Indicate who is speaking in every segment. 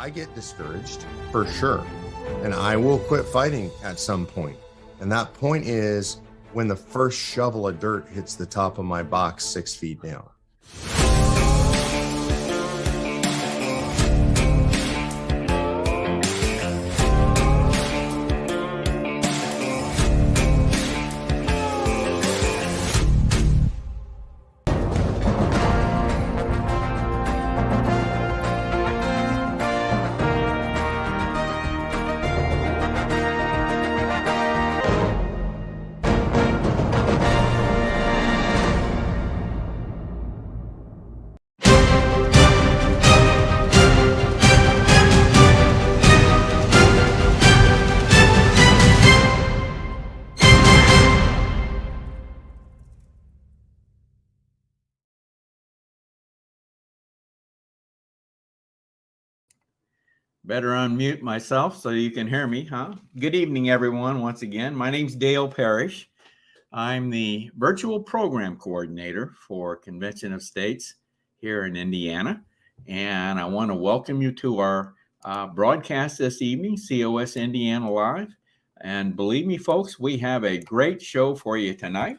Speaker 1: I get discouraged for sure, and I will quit fighting at some point. And that point is when the first shovel of dirt hits the top of my box 6 feet down.
Speaker 2: Better unmute myself so you can hear me, huh? Good evening, everyone. Once again, my name's Dale Parrish. I'm the virtual program coordinator for Convention of States here in Indiana. And I want to welcome you to our broadcast this evening, COS Indiana Live. And believe me, folks, we have a great show for you tonight.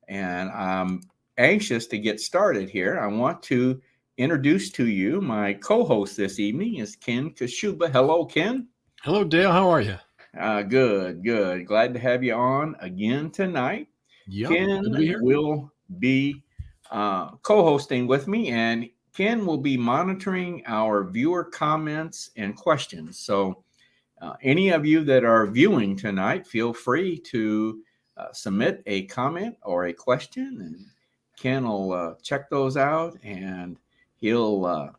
Speaker 2: And I'm anxious to get started here. I want to introduce to you my co-host this evening is Ken Kashuba. Hello, Ken.
Speaker 3: Hello, Dale. How are you?
Speaker 2: Good. Glad to have you on again tonight.
Speaker 3: Yep,
Speaker 2: Ken will be co-hosting with me, and Ken will be monitoring our viewer comments and questions. So any of you that are viewing tonight, feel free to submit a comment or a question, and Ken will check those out, and he'll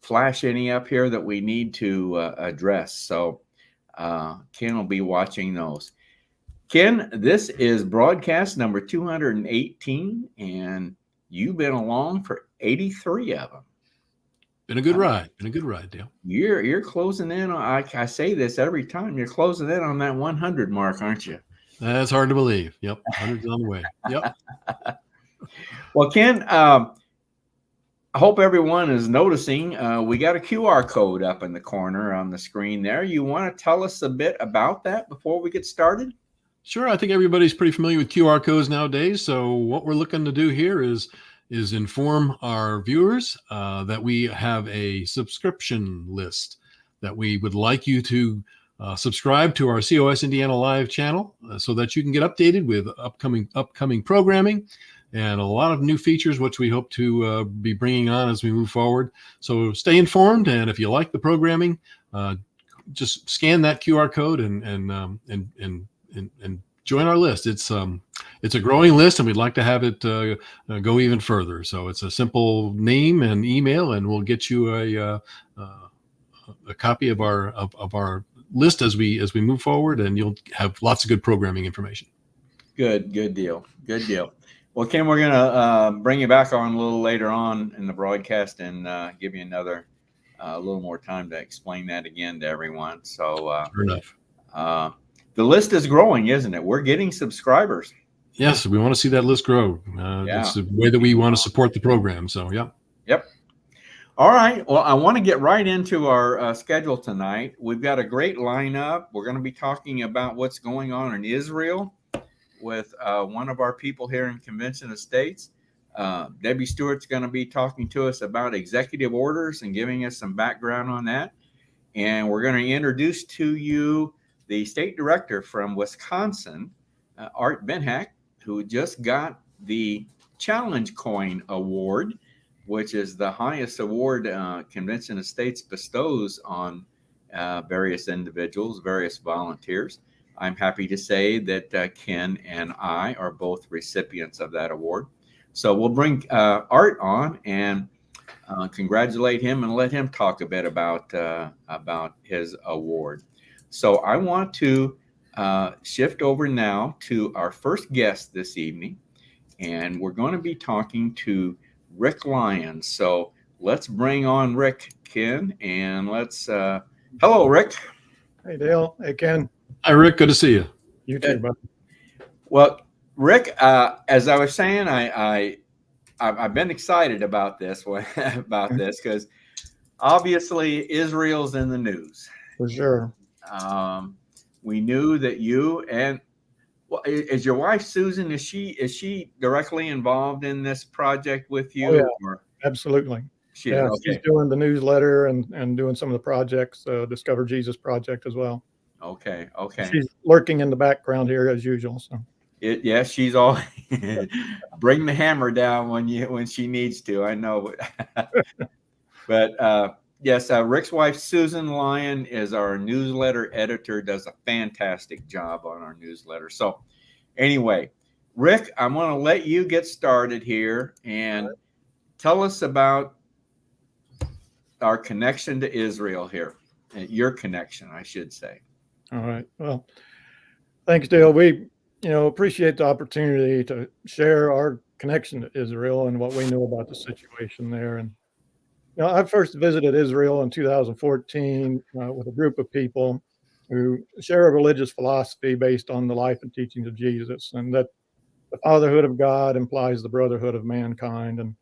Speaker 2: flash any up here that we need to address. So Ken will be watching those. Ken, this is broadcast number 218, and you've been along for 83 of them.
Speaker 3: Been a good ride. Dale.
Speaker 2: You're closing in on, I say this every time, you're closing in on that 100 mark, aren't you?
Speaker 3: That's hard to believe. Yep, 100's on the way. Yep.
Speaker 2: Well, Ken, I hope everyone is noticing we got a QR code up in the corner on the screen there. You want to tell us a bit about that before we get started?
Speaker 3: Sure. I think everybody's pretty familiar with QR codes nowadays. So what we're looking to do here is inform our viewers that we have a subscription list that we would like you to subscribe to our COS Indiana Live channel so that you can get updated with upcoming programming and a lot of new features, which we hope to be bringing on as we move forward. So stay informed, and if you like the programming, just scan that QR code and join our list. It's a growing list, and we'd like to have it go even further. So it's a simple name and email, and we'll get you a copy of our list as we move forward, and you'll have lots of good programming information.
Speaker 2: Good deal. Well, Ken, we're going to bring you back on a little later on in the broadcast and give you another a little more time to explain that again to everyone. So
Speaker 3: Fair enough.
Speaker 2: The list is growing, isn't it? We're getting subscribers.
Speaker 3: Yes, we want to see that list grow. That's the way that we want to support the program. So, yeah.
Speaker 2: Yep. All right. Well, I want to get right into our schedule tonight. We've got a great lineup. We're going to be talking about what's going on in Israel with one of our people here in Convention of States. Debbie Stewart's going to be talking to us about executive orders and giving us some background on that. And we're going to introduce to you the state director from Wisconsin, Art Benhack, who just got the Challenge Coin Award, which is the highest award Convention of States bestows on various individuals, various volunteers. I'm happy to say that Ken and I are both recipients of that award. So we'll bring Art on and congratulate him and let him talk a bit about his award. So I want to shift over now to our first guest this evening, and we're going to be talking to Rick Lyons. So let's bring on Rick, Ken, and let's hello, Rick.
Speaker 4: Hey, Dale. Hey, Ken.
Speaker 3: Hi, Rick. Good to see you.
Speaker 4: You too, buddy.
Speaker 2: Well, Rick, as I was saying, I've been excited about this because obviously Israel's in the news.
Speaker 4: For sure.
Speaker 2: We knew that you and well, is your wife Susan? Is she directly involved in this project with you?
Speaker 4: Oh, yeah.
Speaker 2: Or
Speaker 4: Absolutely.
Speaker 2: she
Speaker 4: Yeah,
Speaker 2: is?
Speaker 4: she's
Speaker 2: Okay.
Speaker 4: doing the newsletter and doing some of the projects, Discover Jesus project as well.
Speaker 2: Okay. Okay.
Speaker 4: She's lurking in the background here as usual. So
Speaker 2: Yes, she's all bring the hammer down when she needs to. I know, but yes, Rick's wife Susan Lyon is our newsletter editor. Does a fantastic job on our newsletter. So, anyway, Rick, I'm going to let you get started here and tell us about our connection to Israel here. Your connection, I should say.
Speaker 4: all right. Well, thanks, Dale. We appreciate the opportunity to share our connection to Israel and what we know about the situation there. And I first visited Israel in 2014 with a group of people who share a religious philosophy based on the life and teachings of Jesus, and that the fatherhood of God implies the brotherhood of mankind, and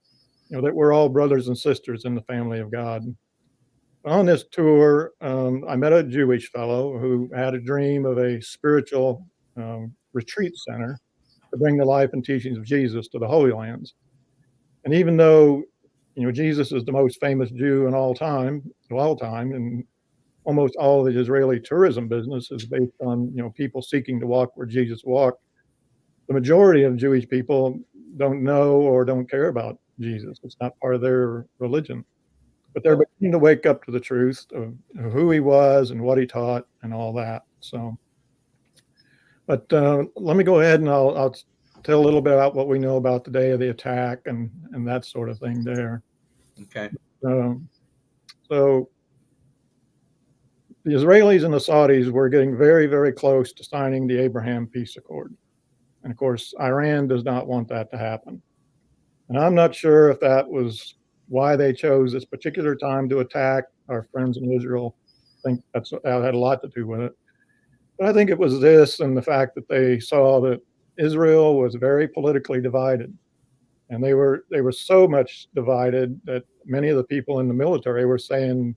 Speaker 4: that we're all brothers and sisters in the family of God. On this tour, I met a Jewish fellow who had a dream of a spiritual retreat center to bring the life and teachings of Jesus to the Holy Lands. And even though Jesus is the most famous Jew in all time, and almost all of the Israeli tourism business is based on people seeking to walk where Jesus walked, the majority of Jewish people don't know or don't care about Jesus. It's not part of their religion. But they're beginning to wake up to the truth of who he was and what he taught and all that. So, but let me go ahead and I'll tell a little bit about what we know about the day of the attack and that sort of thing there.
Speaker 2: Okay.
Speaker 4: So the Israelis and the Saudis were getting very, very close to signing the Abraham Peace Accord. And of course, Iran does not want that to happen. And I'm not sure if that was why they chose this particular time to attack our friends in Israel. I think that had a lot to do with it. But I think it was this and the fact that they saw that Israel was very politically divided. And they were so much divided that many of the people in the military were saying,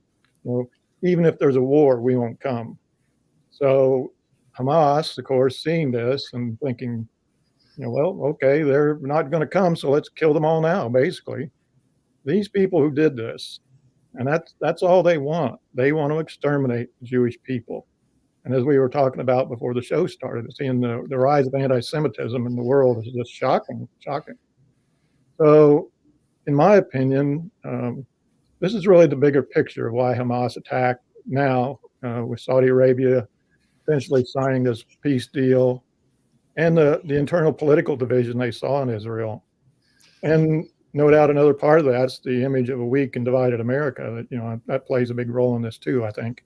Speaker 4: even if there's a war, we won't come. So Hamas, of course, seeing this and thinking, well, okay, they're not going to come, so let's kill them all now, basically. These people who did this, and that's all they want. They want to exterminate the Jewish people. And as we were talking about before the show started, seeing the rise of anti-Semitism in the world is just shocking. So, in my opinion, this is really the bigger picture of why Hamas attacked now, with Saudi Arabia essentially signing this peace deal and the internal political division they saw in Israel. And no doubt another part of that's the image of a weak and divided America that, that plays a big role in this too, I think.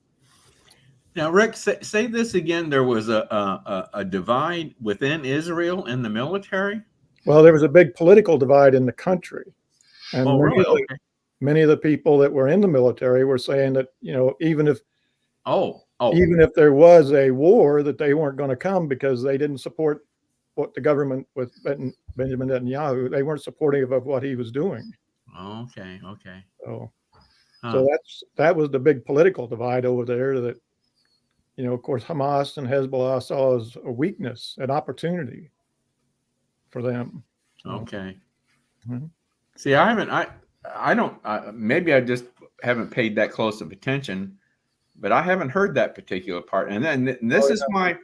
Speaker 2: Now, Rick, say this again. There was a divide within Israel in the military?
Speaker 4: Well, there was a big political divide in the country. And
Speaker 2: really?
Speaker 4: many of the people that were in the military were saying that, even if there was a war, that they weren't going to come because they didn't support what the government with Benjamin Netanyahu, they weren't supportive of what he was doing.
Speaker 2: Okay.
Speaker 4: So that was the big political divide over there that, of course, Hamas and Hezbollah saw as a weakness, an opportunity for them.
Speaker 2: Okay.
Speaker 4: Mm-hmm.
Speaker 2: See, maybe I just haven't paid that close of attention, but I haven't heard that particular part. And then this is why,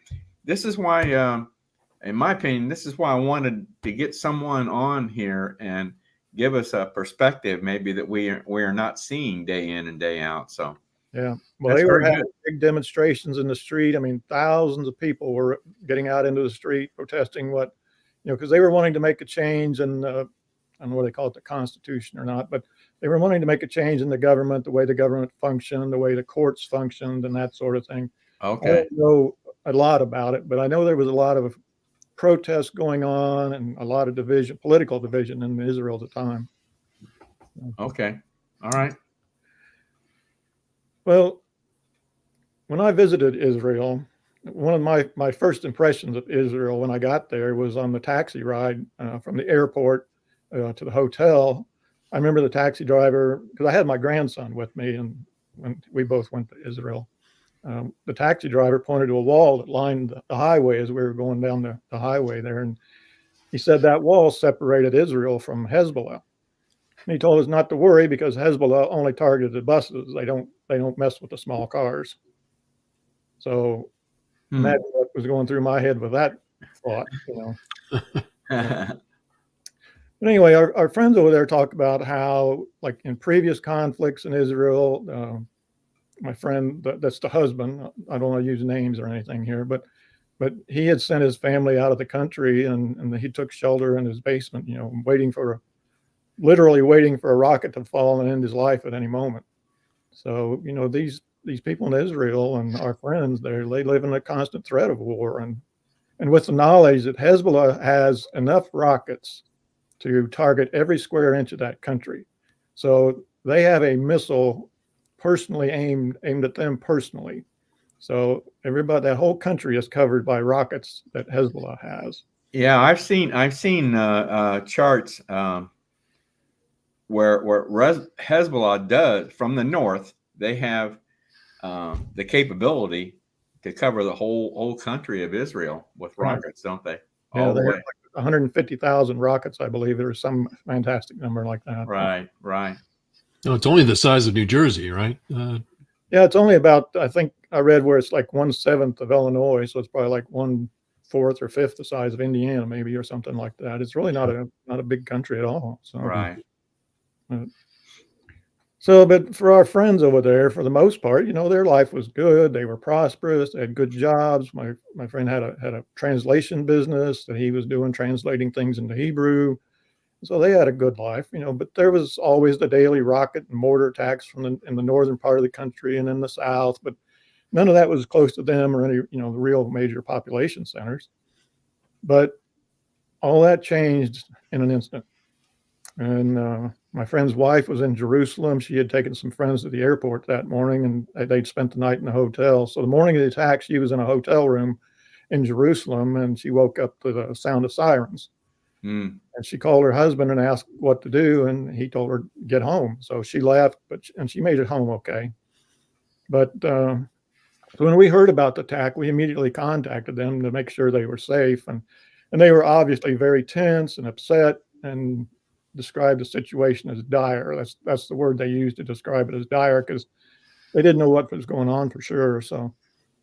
Speaker 2: in my opinion, this is why I wanted to get someone on here and give us a perspective maybe that we are not seeing day in and day out. So
Speaker 4: yeah, well, they were having big demonstrations in the street. I mean, thousands of people were getting out into the street protesting because they were wanting to make a change in I don't know whether they call it the Constitution or not, but they were wanting to make a change in the government, the way the government functioned, the way the courts functioned, and that sort of thing.
Speaker 2: Okay.
Speaker 4: I don't know a lot about it, but I know there was a lot of protests going on and a lot of political division in Israel at the time.
Speaker 2: Okay. All right.
Speaker 4: Well, when I visited Israel, one of my first impressions of Israel when I got there was on the taxi ride from the airport to the hotel. I remember the taxi driver, because I had my grandson with me, and when we both went to Israel, the taxi driver pointed to a wall that lined the highway as we were going down the highway there, and he said that wall separated Israel from Hezbollah. And he told us not to worry because Hezbollah only targeted the buses. They don't mess with the small cars. So imagine what was going through my head with that thought, But anyway, our friends over there talk about how, like in previous conflicts in Israel, my friend, that's the husband, I don't want to use names or anything here, but he had sent his family out of the country, and he took shelter in his basement, literally waiting for a rocket to fall and end his life at any moment. So, these people in Israel and our friends there, they live in a constant threat of war, and with the knowledge that Hezbollah has enough rockets to target every square inch of that country. So they have a missile personally aimed at them personally. So everybody, that whole country is covered by rockets that Hezbollah has.
Speaker 2: Yeah, I've seen charts where Hezbollah does from the north. They have the capability to cover the whole country of Israel with rockets, don't they?
Speaker 4: All the way. Like 150,000 rockets, I believe. There was some fantastic number like that.
Speaker 2: Right.
Speaker 3: No, it's only the size of New Jersey, right?
Speaker 4: Yeah, it's only about, I think I read where it's like 1/7 of Illinois, so it's probably like 1/4 or 5th the size of Indiana, maybe, or something like that. It's really not a big country at all. So
Speaker 2: right.
Speaker 4: But for our friends over there, for the most part, their life was good. They were prosperous. They had good jobs. My friend had a translation business that he was doing, translating things into Hebrew. So they had a good life, but there was always the daily rocket and mortar attacks in the northern part of the country and in the south, but none of that was close to them or any, the real major population centers. But all that changed in an instant. And my friend's wife was in Jerusalem. She had taken some friends to the airport that morning, and they'd spent the night in a hotel. So the morning of the attack, she was in a hotel room in Jerusalem, and she woke up to the sound of sirens. And she called her husband and asked what to do, and he told her get home. So she left, and she made it home okay. But so when we heard about the attack, we immediately contacted them to make sure they were safe, and they were obviously very tense and upset, and described the situation as dire. That's the word they used to describe it, as dire, because they didn't know what was going on for sure. So.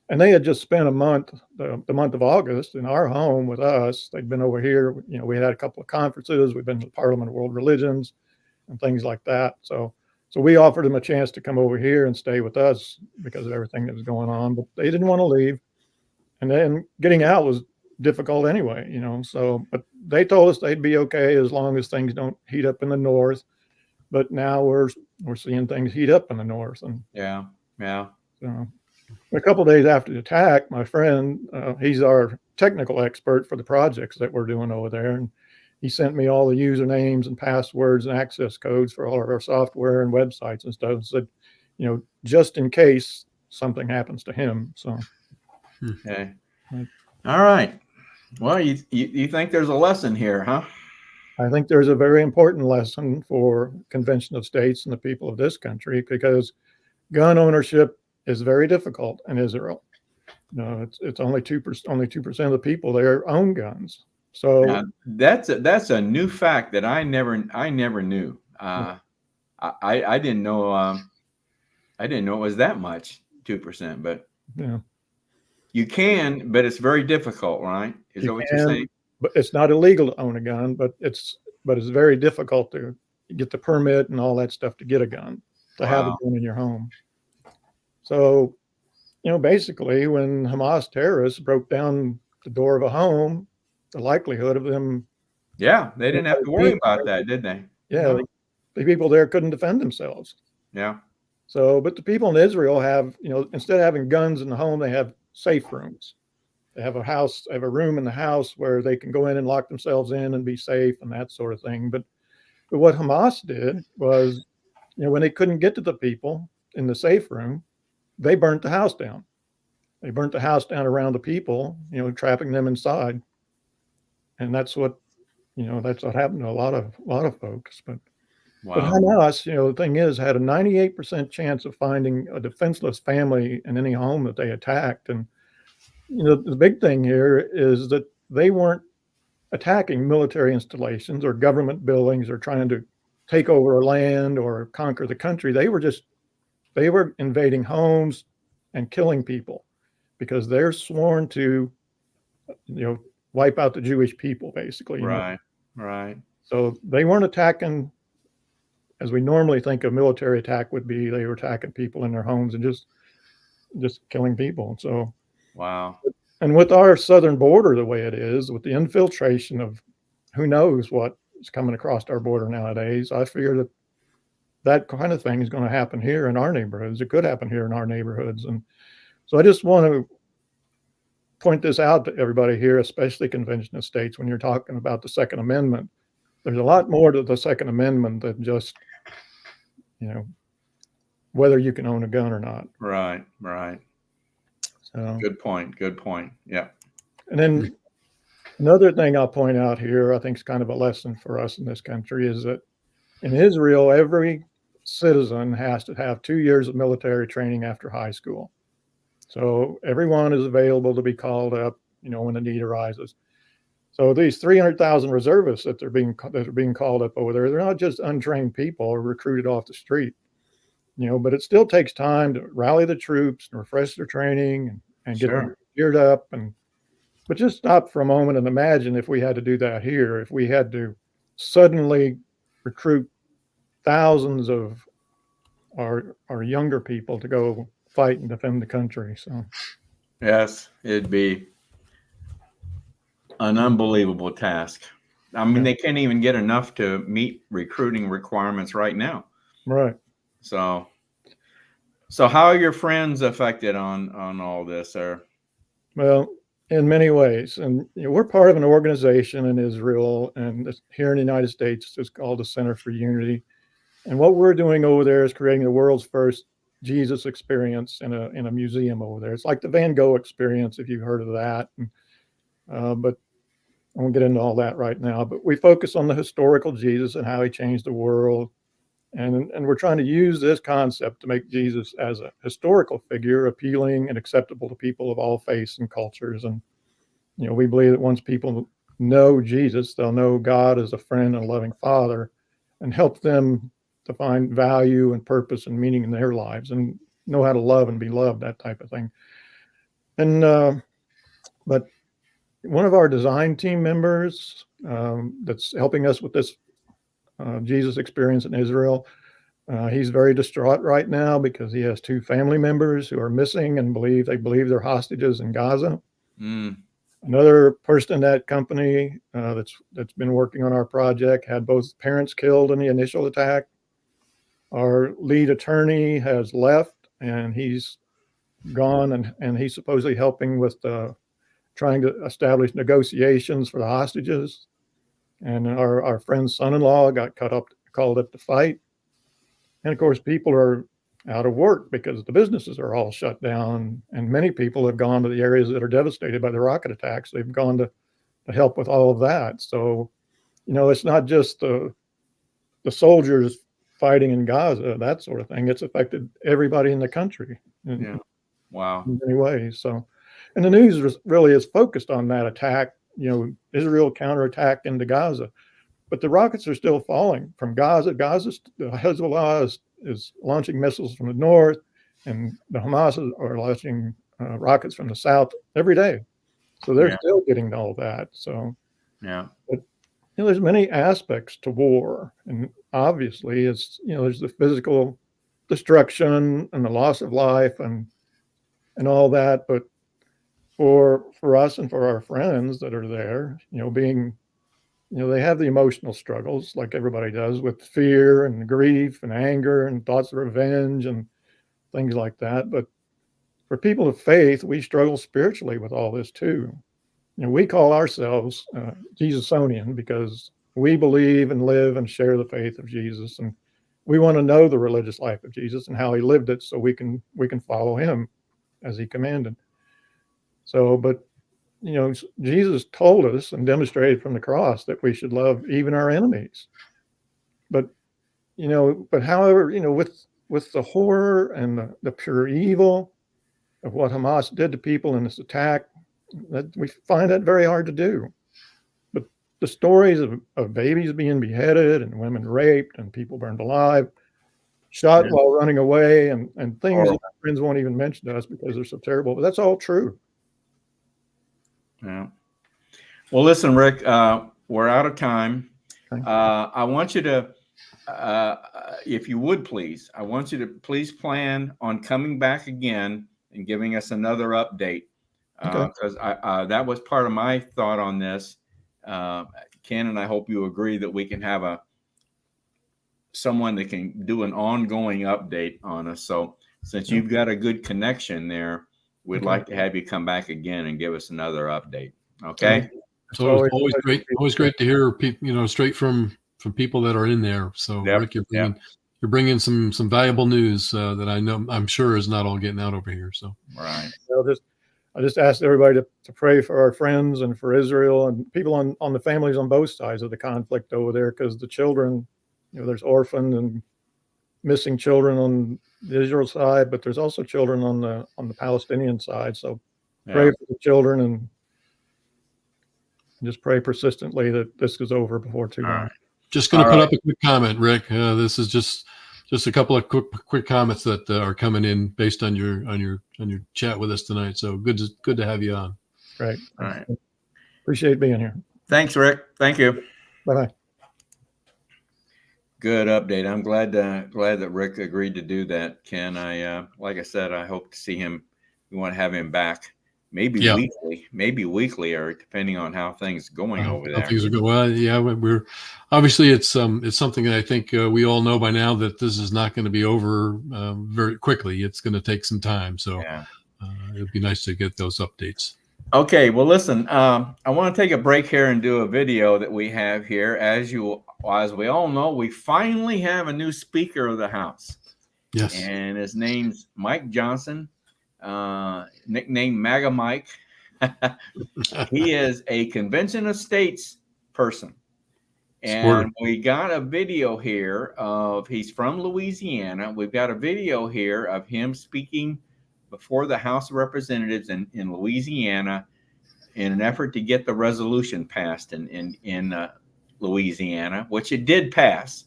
Speaker 4: And they had just spent a month, the month of August, in our home with us. They'd been over here. We had a couple of conferences. We've been to the Parliament of World Religions and things like that. So we offered them a chance to come over here and stay with us because of everything that was going on. But they didn't want to leave. And then getting out was difficult anyway, So, but they told us they'd be okay as long as things don't heat up in the north. But now we're seeing things heat up in the north. And
Speaker 2: yeah.
Speaker 4: So. A couple of days after the attack, my friend, he's our technical expert for the projects that we're doing over there, and he sent me all the usernames and passwords and access codes for all of our software and websites and stuff, and said, just in case something happens to him. So,
Speaker 2: okay, all right. Well, you think there's a lesson here, huh?
Speaker 4: I think there's a very important lesson for Convention of States and the people of this country, because gun ownership is very difficult in Israel. It's only 2%. Only 2% of the people there own guns. So
Speaker 2: now, that's a new fact that I never knew. I didn't know. I didn't know it was that much, 2%. But
Speaker 4: yeah,
Speaker 2: you can, but it's very difficult, right? Is that what you're saying?
Speaker 4: But it's not illegal to own a gun, but it's very difficult to get the permit and all that stuff to get a gun, to have a gun in your home. So, basically, when Hamas terrorists broke down the door of a home, the likelihood of them.
Speaker 2: Yeah, they didn't have to worry about that, did they?
Speaker 4: Yeah, no. The people there couldn't defend themselves.
Speaker 2: Yeah.
Speaker 4: So, but the people in Israel have, instead of having guns in the home, they have safe rooms. They have a room in the house where they can go in and lock themselves in and be safe and that sort of thing. But what Hamas did was, when they couldn't get to the people in the safe room, they burnt the house down. They burnt the house down around the people, trapping them inside. And that's what happened to a lot of folks. But But
Speaker 2: Wow.
Speaker 4: Hamas, the thing is, had a 98% chance of finding a defenseless family in any home that they attacked. And, the big thing here is that they weren't attacking military installations or government buildings or trying to take over a land or conquer the country. They were invading homes and killing people because they're sworn to, wipe out the Jewish people, basically.
Speaker 2: Right. Right.
Speaker 4: So they weren't attacking as we normally think a military attack would be. They were attacking people in their homes and just killing people. So,
Speaker 2: Wow.
Speaker 4: and with our southern border the way it is, with the infiltration of who knows what is coming across our border nowadays, I fear that that kind of thing is going to happen here in our neighborhoods. It could happen here in our neighborhoods. And so I just want to point this out to everybody here, especially convention of states, when you're talking about the Second Amendment. There's a lot more to the Second Amendment than just, whether you can own a gun or not.
Speaker 2: Right. Right.
Speaker 4: So,
Speaker 2: Good point. Good point. Yeah.
Speaker 4: and then another thing I'll point out here, I think is kind of a lesson for us in this country, is that in Israel, every citizen has to have 2 years of military training after high school. So everyone is available to be called up, when the need arises. So these 300,000 reservists that are being called up over there, they're not just untrained people or recruited off the street, but it still takes time to rally the troops and refresh their training and get them geared up. But just stop for a moment and imagine if we had to do that here, if we had to suddenly recruit thousands of our younger people to go fight and defend the country. So
Speaker 2: yes, it'd be an unbelievable task. I mean, they can't even get enough to meet recruiting requirements right now.
Speaker 4: Right.
Speaker 2: So how are your friends affected on all this, sir?
Speaker 4: Well, in many ways. And we're part of an organization in Israel and here in the United States. It's called the Center for Unity. And what we're doing over there is creating the world's first Jesus experience in a museum over there. It's like the Van Gogh experience, if you've heard of that. But I won't get into all that right now. But we focus on the historical Jesus and how he changed the world. And we're trying to use this concept to make Jesus as a historical figure appealing and acceptable to people of all faiths and cultures. And, we believe that once people know Jesus, they'll know God as a friend and a loving father and help them to find value and purpose and meaning in their lives and know how to love and be loved, that type of thing. And, but one of our design team members that's helping us with this Jesus experience in Israel, he's very distraught right now because he has 2 family members who are missing and they believe they're hostages in Gaza. Another person in that company that's been working on our project had both parents killed in the initial attack. Our lead attorney has left and he's gone and he's supposedly helping with trying to establish negotiations for the hostages. And our friend's son-in-law got called up to fight. And of course, people are out of work because the businesses are all shut down. And many people have gone to the areas that are devastated by the rocket attacks. They've gone to help with all of that. So, it's not just the soldiers fighting in Gaza, that sort of thing. It's affected everybody in the country.
Speaker 2: Wow.
Speaker 4: In many ways. So, and the news really is focused on that attack, Israel counterattack into Gaza. But the rockets are still falling from Gaza. Hezbollah is launching missiles from the north, and the Hamas are launching rockets from the south every day. So they're still getting all that. So, but there's many aspects to war, and obviously, it's there's the physical destruction and the loss of life and all that. But for us and for our friends that are there, being they have the emotional struggles like everybody does with fear and grief and anger and thoughts of revenge and things like that. But for people of faith, we struggle spiritually with all this too. We call ourselves Jesusonian because we believe and live and share the faith of Jesus. And we want to know the religious life of Jesus and how he lived it so we can follow him as he commanded. So, but Jesus told us and demonstrated from the cross that we should love even our enemies. But but however, with the horror and the pure evil of what Hamas did to people in this attack, that we find that very hard to do. But the stories of babies being beheaded and women raped and people burned alive, shot while running away, and things that our friends won't even mention to us because they're so terrible, but that's all true.
Speaker 2: Yeah. Well, listen, Rick, we're out of time. I want you to, if you would please, I want you to please plan on coming back again and giving us another update, because that was part of my thought on this. Ken, and I hope you agree that we can have someone that can do an ongoing update on us. So since you've got a good connection there, we'd like to have you come back again and give us another update. Okay.
Speaker 3: So it's always great to hear people, straight from people that are in there. So Rick, you're bringing some valuable news that I'm sure is not all getting out over here. So
Speaker 2: right.
Speaker 4: I just asked everybody to pray for our friends and for Israel and people on the families on both sides of the conflict over there, because the children, there's orphaned and missing children on the Israel side, but there's also children on the Palestinian side. So pray for the children and just pray persistently that this is over before too long.
Speaker 2: Right.
Speaker 3: Just going to put up a quick comment, Rick. This is just a couple of quick comments that are coming in based on your chat with us tonight. So good to have you on.
Speaker 4: Great.
Speaker 2: All right.
Speaker 4: Appreciate being here.
Speaker 2: Thanks, Rick. Thank you.
Speaker 4: Bye-bye.
Speaker 2: Good update. I'm glad that Rick agreed to do that, Ken. Like I said, I hope to see him. We want to have him back. Maybe weekly, or depending on how things are going over there.
Speaker 3: Things are going well. Yeah, we're obviously it's something that I think we all know by now that this is not going to be over very quickly. It's going to take some time. So it'd be nice to get those updates.
Speaker 2: Okay. Well, listen. I want to take a break here and do a video that we have here. As we all know, we finally have a new Speaker of the House.
Speaker 3: Yes.
Speaker 2: And his name's Mike Johnson. Nicknamed MAGA Mike. He is a Convention of States person. And we got a video here he's from Louisiana. We've got a video here of him speaking before the House of Representatives in Louisiana in an effort to get the resolution passed in Louisiana, which it did pass.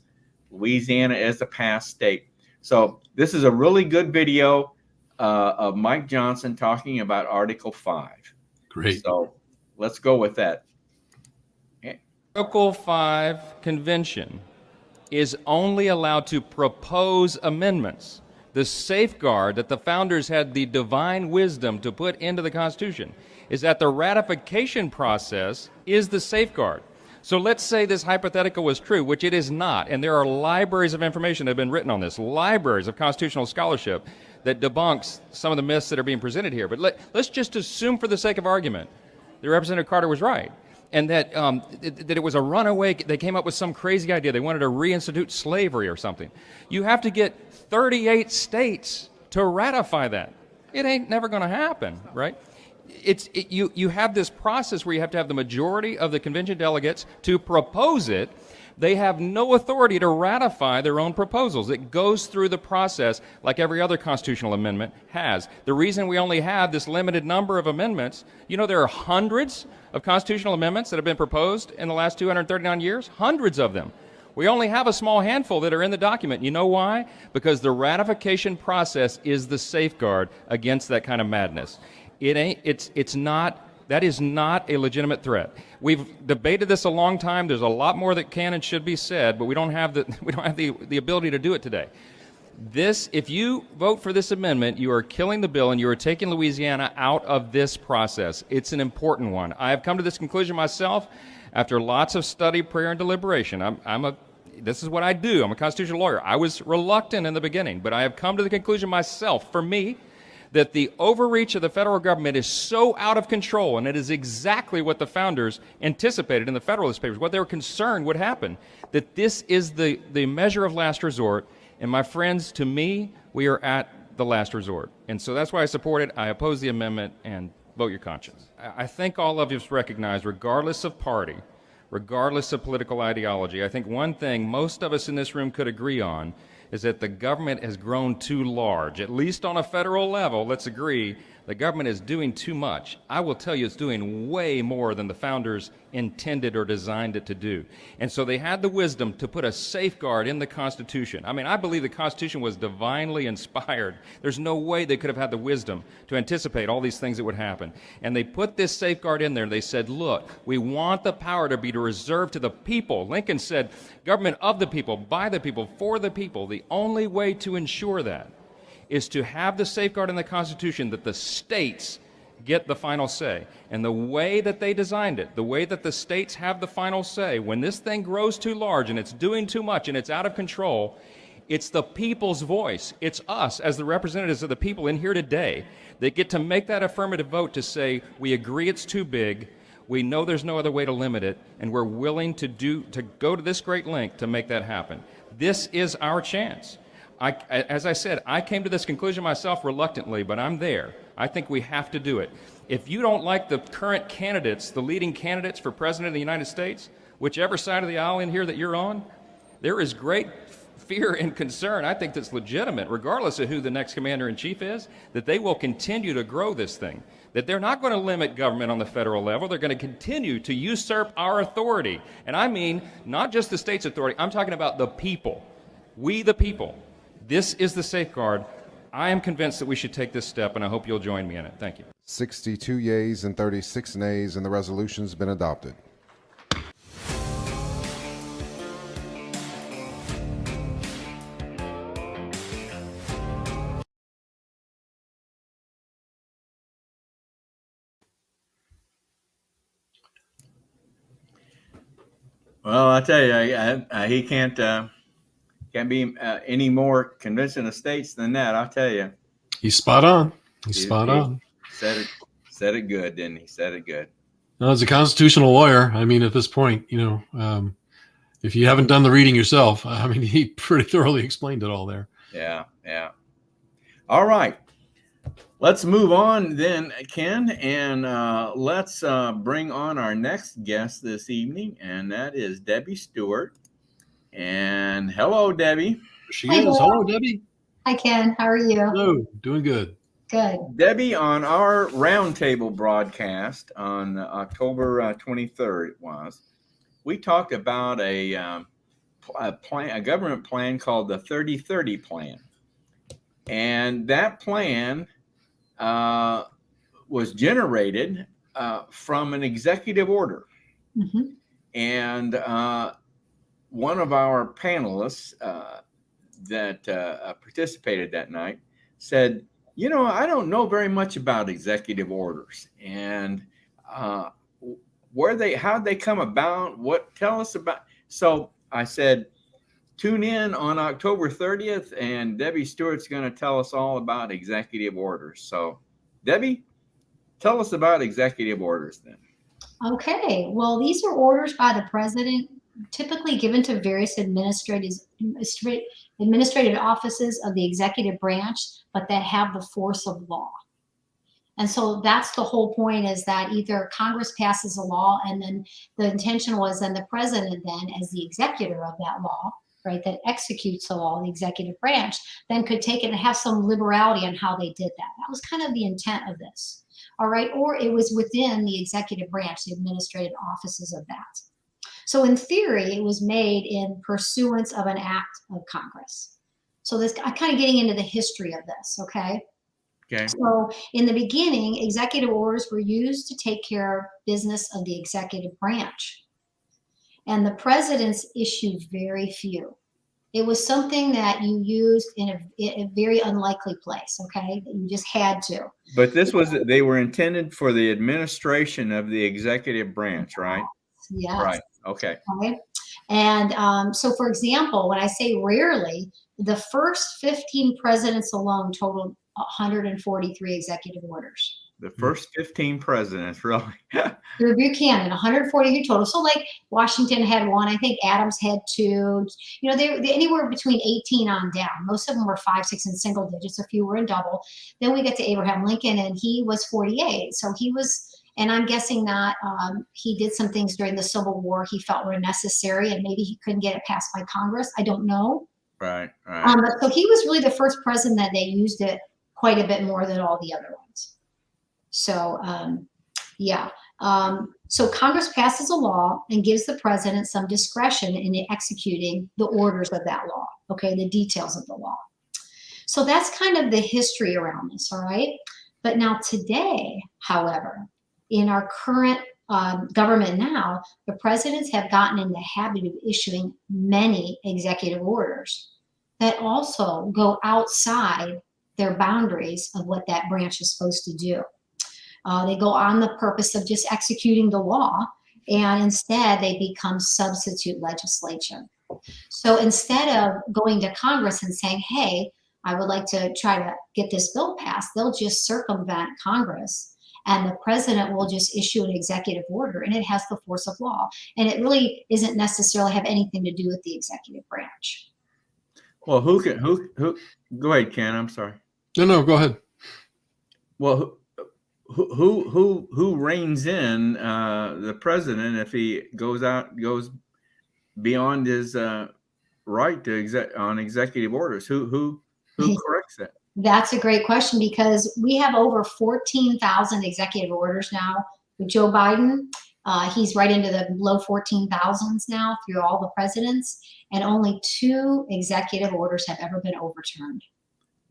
Speaker 2: Louisiana is a passed state. So this is a really good video of Mike Johnson talking about Article 5.
Speaker 3: Great.
Speaker 2: So let's go with that.
Speaker 5: Article 5 Convention is only allowed to propose amendments. The safeguard that the founders had the divine wisdom to put into the Constitution is that the ratification process is the safeguard. So let's say this hypothetical was true, which it is not, and there are libraries of information that have been written on this, libraries of constitutional scholarship that debunks some of the myths that are being presented here. But let's just assume for the sake of argument that Representative Carter was right, and that it was a runaway, they came up with some crazy idea. They wanted to reinstitute slavery or something. You have to get 38 states to ratify that. It ain't never going to happen, right? You have this process where you have to have the majority of the convention delegates to propose it. They have no authority to ratify their own proposals. It goes through the process like every other constitutional amendment has. The reason we only have this limited number of amendments, there are hundreds of constitutional amendments that have been proposed in the last 239 years, hundreds of them. We only have a small handful that are in the document. You know why? Because the ratification process is the safeguard against that kind of madness. That is not a legitimate threat. We've debated this a long time. There's a lot more that can and should be said, but we don't have the ability to do it today. If you vote for this amendment, you are killing the bill and you are taking Louisiana out of this process. It's an important one. I have come to this conclusion myself after lots of study, prayer, and deliberation. This is what I do. I'm a constitutional lawyer. I was reluctant in the beginning, but I have come to the conclusion myself, for me, that the overreach of the federal government is so out of control, and it is exactly what the founders anticipated in the Federalist Papers, what they were concerned would happen, that this is the measure of last resort. And my friends, to me, we are at the last resort. And so that's why I support it. I oppose the amendment, and vote your conscience. I think all of us recognize, regardless of party, regardless of political ideology. I think one thing most of us in this room could agree on is that the government has grown too large. At least on a federal level, let's agree, the government is doing too much. I will tell you, it's doing way more than the founders intended or designed it to do. And so they had the wisdom to put a safeguard in the Constitution. I mean, I believe the Constitution was divinely inspired. There's no way they could have had the wisdom to anticipate all these things that would happen. And they put this safeguard in there. They said, look, we want the power to be reserved to the people. Lincoln said, government of the people, by the people, for the people. The only way to ensure that is to have the safeguard in the Constitution that the states get the final say. And the way that they designed it, the way that the states have the final say, when this thing grows too large and it's doing too much and it's out of control, it's the people's voice. It's us as the representatives of the people in here today that get to make that affirmative vote to say, we agree it's too big, we know there's no other way to limit it, and we're willing to go to this great length to make that happen. This is our chance. As I said, I came to this conclusion myself reluctantly, but I'm there. I think we have to do it. If you don't like the current candidates, the leading candidates for President of the United States, whichever side of the aisle in here that you're on, there is great fear and concern, I think that's legitimate, regardless of who the next commander-in-chief is, that they will continue to grow this thing, that they're not going to limit government on the federal level. They're going to continue to usurp our authority. And I mean, not just the state's authority, I'm talking about the people. We the people. This is the safeguard. I am convinced that we should take this step, and I hope you'll join me in it. Thank you.
Speaker 6: 62 yeas and 36 nays, and the resolution's been adopted.
Speaker 2: Well, I tell you, he can't be any more convincing of states than that. I'll tell you.
Speaker 3: He's spot on. He's spot on.
Speaker 2: Said it good, didn't he? Said it good.
Speaker 3: Now, as a constitutional lawyer, I mean, at this point, if you haven't done the reading yourself, I mean, he pretty thoroughly explained it all there.
Speaker 2: Yeah. All right. Let's move on then, Ken, and let's bring on our next guest this evening, and that is Debbie Stewart. And hello, Debbie.
Speaker 3: She is. Hello, Debbie.
Speaker 7: Hi, Ken. How are you?
Speaker 3: Hello. Doing good.
Speaker 7: Good.
Speaker 2: Debbie, on our roundtable broadcast on October 23rd, we talked about a government plan called the 30-30 plan. And that plan was generated from an executive order. Mm-hmm. And one of our panelists that participated that night said, I don't know very much about executive orders and how'd they come about, tell us about. So I said, tune in on October 30th, and Debbie Stewart's going to tell us all about executive orders. So, Debbie, tell us about executive orders then.
Speaker 7: Okay. Well, these are orders by the president, typically given to various administrative offices of the executive branch, but that have the force of law. And so that's the whole point, is that either Congress passes a law, and then the intention was then the president then, as the executor of that law, right, that executes the law, the executive branch, then could take it and have some liberality on how they did that. That was kind of the intent of this, all right? Or it was within the executive branch, the administrative offices of that. So in theory, it was made in pursuance of an act of Congress. So this, I'm kind of getting into the history of this, okay?
Speaker 2: Okay.
Speaker 7: So in the beginning, executive orders were used to take care of business of the executive branch. And the presidents issued very few. It was something that you used in a very unlikely place, okay? That you just had to.
Speaker 2: But they were intended for the administration of the executive branch, right?
Speaker 7: Yes.
Speaker 2: Right. Okay.
Speaker 7: Okay. And so, for example, when I say rarely, the first 15 presidents alone totaled 143 executive orders.
Speaker 2: The first 15 presidents, really?
Speaker 7: Through Buchanan, 143 total. So like Washington had one, I think Adams had two. They anywhere between 18 on down. Most of them were 5, 6 in single digits. A few were in double. Then we get to Abraham Lincoln, and he was 48. So he was And I'm guessing that he did some things during the Civil War he felt were necessary, and maybe he couldn't get it passed by Congress. I don't know.
Speaker 2: Right.
Speaker 7: But so he was really the first president that they used it quite a bit more than all the other ones. So, yeah. So Congress passes a law and gives the president some discretion in executing the orders of that law, okay, the details of the law. So that's kind of the history around this, all right? But now today, however, in our current government now, the presidents have gotten in the habit of issuing many executive orders that also go outside their boundaries of what that branch is supposed to do. They go on the purpose of just executing the law, and instead they become substitute legislation. So instead of going to Congress and saying, hey, I would like to try to get this bill passed, they'll just circumvent Congress, and the president will just issue an executive order, and it has the force of law. And it really isn't necessarily have anything to do with the executive branch.
Speaker 2: Well, who go ahead, Ken, I'm sorry.
Speaker 3: No, go ahead.
Speaker 2: Well, who reins in the president if he goes beyond his right to on executive orders? Who corrects that?
Speaker 7: That's a great question, because we have over 14,000 executive orders now with Joe Biden. He's right into the low 14,000s now through all the presidents, and only 2 executive orders have ever been overturned.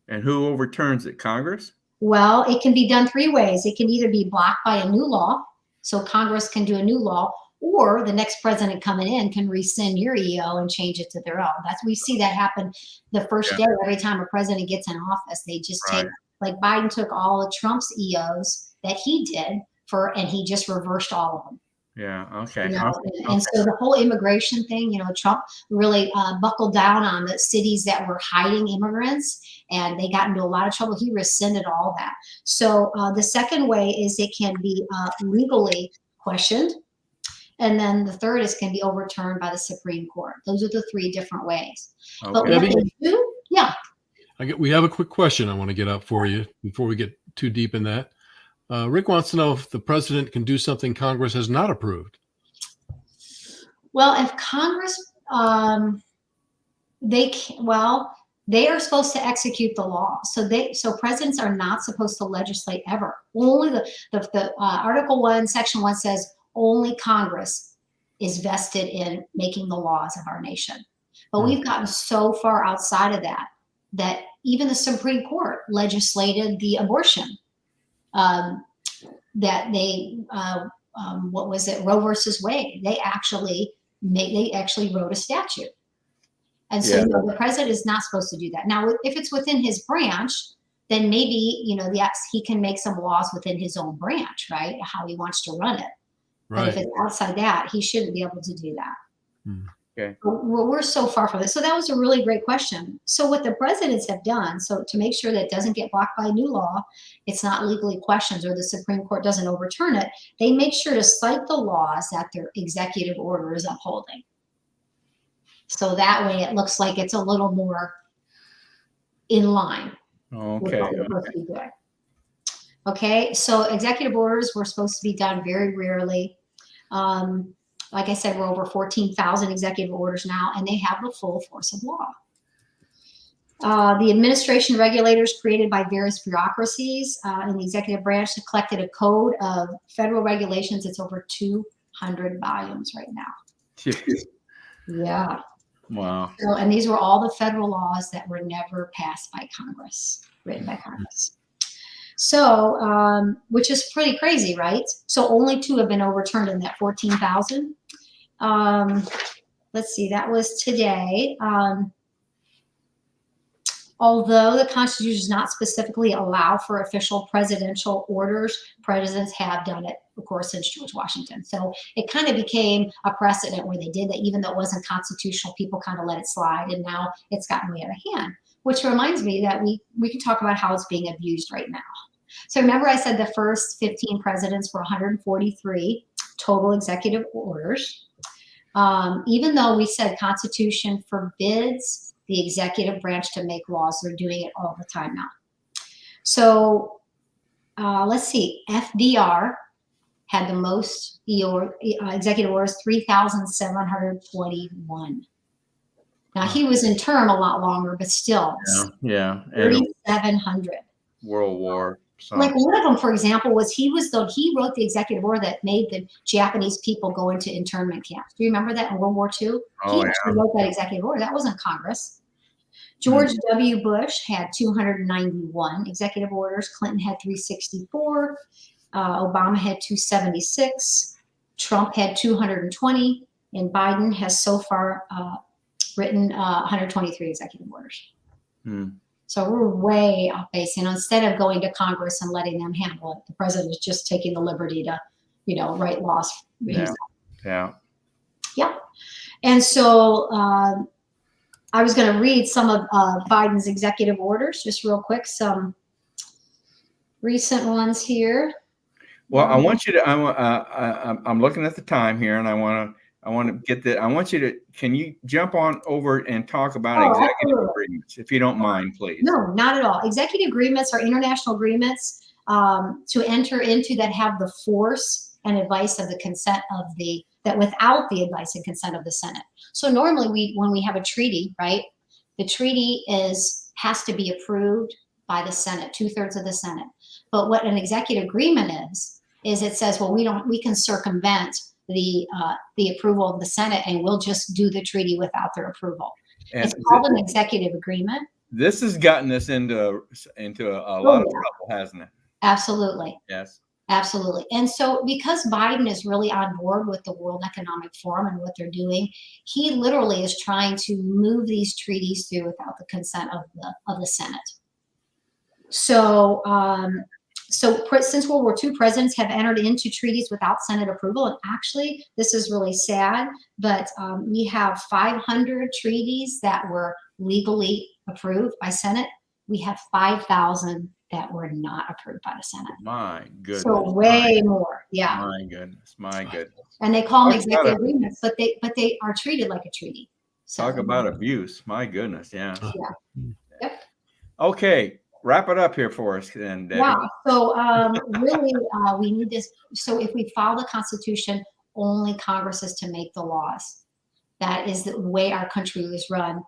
Speaker 2: And who overturns it? Congress?
Speaker 7: Well, it can be done 3 ways. It can either be blocked by a new law, so Congress can do a new law, or the next president coming in can rescind your EO and change it to their own. We see that happen the first day every time a president gets in office. They just take, like Biden took all of Trump's EOs that he did and he just reversed all of them.
Speaker 2: Yeah. Okay.
Speaker 7: You know, and so the whole immigration thing, you know, Trump really buckled down on the cities that were hiding immigrants, and they got into a lot of trouble. He rescinded all that. So the second way is it can be legally questioned. And then the third is can be overturned by the Supreme Court. Those are the 3 different ways.
Speaker 2: Okay.
Speaker 7: But what they do,
Speaker 3: we have a quick question I want to get up for you before we get too deep in that. Rick wants to know if the president can do something Congress has not approved.
Speaker 7: Well, if Congress, they are supposed to execute the law. So presidents are not supposed to legislate ever. Only the Article 1, Section 1 says only Congress is vested in making the laws of our nation. But we've gotten so far outside of that even the Supreme Court legislated the abortion. That they, what was it, Roe versus Wade? They actually wrote a statute. And so the president is not supposed to do that. Now, if it's within his branch, then maybe, yes, he can make some laws within his own branch, right? How he wants to run it. Right. But if it's outside that, he shouldn't be able to do that.
Speaker 2: Okay.
Speaker 7: We're so far from this. So that was a really great question. So what the presidents have done, so to make sure that it doesn't get blocked by a new law, it's not legally questioned, or the Supreme Court doesn't overturn it, they make sure to cite the laws that their executive order is upholding. So that way it looks like it's a little more in line.
Speaker 2: Okay.
Speaker 7: Okay, so executive orders were supposed to be done very rarely. Like I said, we're over 14,000 executive orders now, and they have the full force of law. The administration regulators created by various bureaucracies in the executive branch collected a code of federal regulations. It's over 200 volumes right now. Yeah.
Speaker 2: Wow.
Speaker 7: So, and these were all the federal laws that were never passed by Congress, written by Congress. So, which is pretty crazy, right? So only 2 have been overturned in that 14,000. Let's see, that was today. Although the Constitution does not specifically allow for official presidential orders, presidents have done it, of course, since George Washington. So it kind of became a precedent where they did that, even though it wasn't constitutional, people kind of let it slide, and now it's gotten way out of hand. Which reminds me that we can talk about how it's being abused right now. So remember I said the first 15 presidents were 143 total executive orders. Even though we said Constitution forbids the executive branch to make laws, they're doing it all the time now. So let's see, FDR had the most executive orders, 3,721. Now he was in term a lot longer, but still,
Speaker 2: Yeah. And
Speaker 7: 3,700.
Speaker 2: World War. So.
Speaker 7: Like one of them, for example, he wrote the executive order that made the Japanese people go into internment camps. Do you remember that in World War II?
Speaker 2: Oh,
Speaker 7: He actually wrote that executive order. That wasn't Congress. George W. Bush had 291 executive orders. Clinton had 364. Obama had 276. Trump had 220. And Biden has so far written 123 executive orders. So we're way off base. Instead of going to Congress and letting them handle it, the president is just taking the liberty to, write laws himself.
Speaker 2: Yeah.
Speaker 7: And so I was going to read some of Biden's executive orders, just real quick, some recent ones here.
Speaker 2: Well, I want you to. I'm looking at the time here, and I want to get that. I want you to. Can you jump on over and talk about executive agreements, if you don't mind, please?
Speaker 7: No, not at all. Executive agreements are international agreements to enter into that have the force and advice of the consent of that without the advice and consent of the Senate. So normally when we have a treaty, right, the treaty has to be approved by the Senate, 2/3 of the Senate. But what an executive agreement is it says, well, we can circumvent the approval of the Senate and we'll just do the treaty without their approval. And it's called an executive agreement.
Speaker 2: This has gotten us into a lot of trouble, hasn't it?
Speaker 7: Absolutely.
Speaker 2: Yes.
Speaker 7: Absolutely. And so because Biden is really on board with the World Economic Forum and what they're doing, he literally is trying to move these treaties through without the consent of the Senate. So since World War II, presidents have entered into treaties without Senate approval. And actually, this is really sad, but we have 500 treaties that were legally approved by Senate. We have 5,000 that were not approved by the Senate.
Speaker 2: My goodness.
Speaker 7: So way more. Yeah.
Speaker 2: My goodness.
Speaker 7: And they call them executive agreements, but they are treated like a treaty. So,
Speaker 2: talk about abuse. My goodness. Yeah.
Speaker 7: Yep.
Speaker 2: Okay. Wrap it up here for us then, Debbie.
Speaker 7: Yeah. So really, we need this. So if we follow the Constitution, only Congress is to make the laws. That is the way our country is run.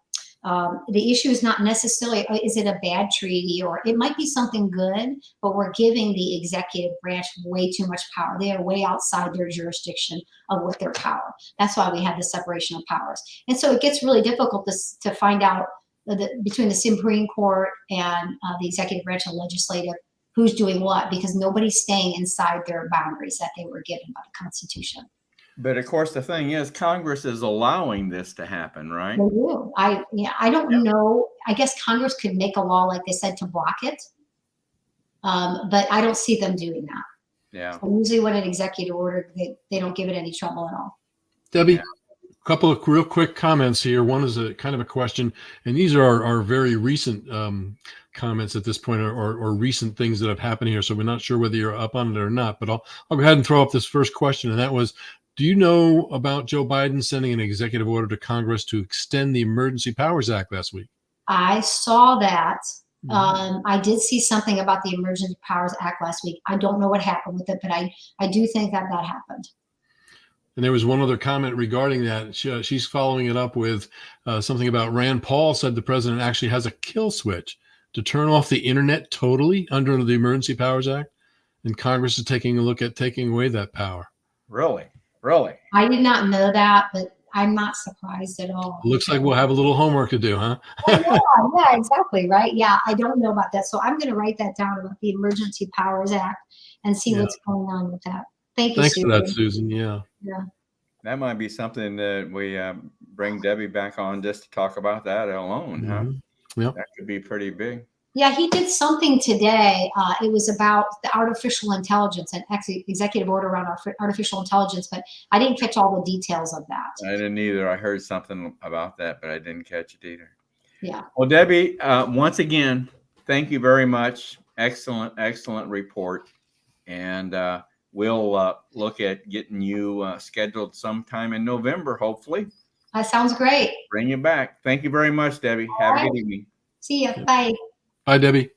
Speaker 7: The issue is not necessarily, is it a bad treaty, or it might be something good, but we're giving the executive branch way too much power. They are way outside their jurisdiction of what their power. That's why we have the separation of powers. And so it gets really difficult to find out between the Supreme Court and the executive branch and legislative, who's doing what, because nobody's staying inside their boundaries that they were given by the Constitution.
Speaker 2: But of course, the thing is, Congress is allowing this to happen, right?
Speaker 7: They do. I don't know. I guess Congress could make a law, like they said, to block it. But I don't see them doing that.
Speaker 2: Yeah.
Speaker 7: So usually when an executive order, they don't give it any trouble at all.
Speaker 3: Debbie, a couple of real quick comments here. One is a kind of a question, and these are our very recent comments at this point, or recent things that have happened here. So we're not sure whether you're up on it or not, but I'll go ahead and throw up this first question. And that was, do you know about Joe Biden sending an executive order to Congress to extend the Emergency Powers Act last week?
Speaker 7: I saw that. I did see something about the Emergency Powers Act last week. I don't know what happened with it, but I do think that happened.
Speaker 3: And there was one other comment regarding that. She's following it up with something about Rand Paul said the president actually has a kill switch to turn off the internet totally under the Emergency Powers Act. And Congress is taking a look at taking away that power.
Speaker 2: Really?
Speaker 7: I did not know that, but I'm not surprised at all.
Speaker 3: Looks like we'll have a little homework to do, huh?
Speaker 7: Yeah, exactly. Right. Yeah, I don't know about that. So I'm going to write that down about the Emergency Powers Act and see what's going on with that. Thank you,
Speaker 3: Thanks
Speaker 7: Susan.
Speaker 3: for that, Susan. Yeah.
Speaker 2: That might be something that we bring Debbie back on just to talk about that alone, huh?
Speaker 3: Yep.
Speaker 2: That could be pretty big.
Speaker 7: Yeah, he did something today. It was about the artificial intelligence and executive order around artificial intelligence, but I didn't catch all the details of that.
Speaker 2: I didn't either. I heard something about that, but I didn't catch it either.
Speaker 7: Yeah.
Speaker 2: Well, Debbie, once again, thank you very much. Excellent report. And we'll look at getting you scheduled sometime in November, hopefully.
Speaker 7: That sounds great.
Speaker 2: Bring you back. Thank you very much, Debbie. Have a good evening.
Speaker 7: See ya. Bye.
Speaker 3: Bye, Debbie.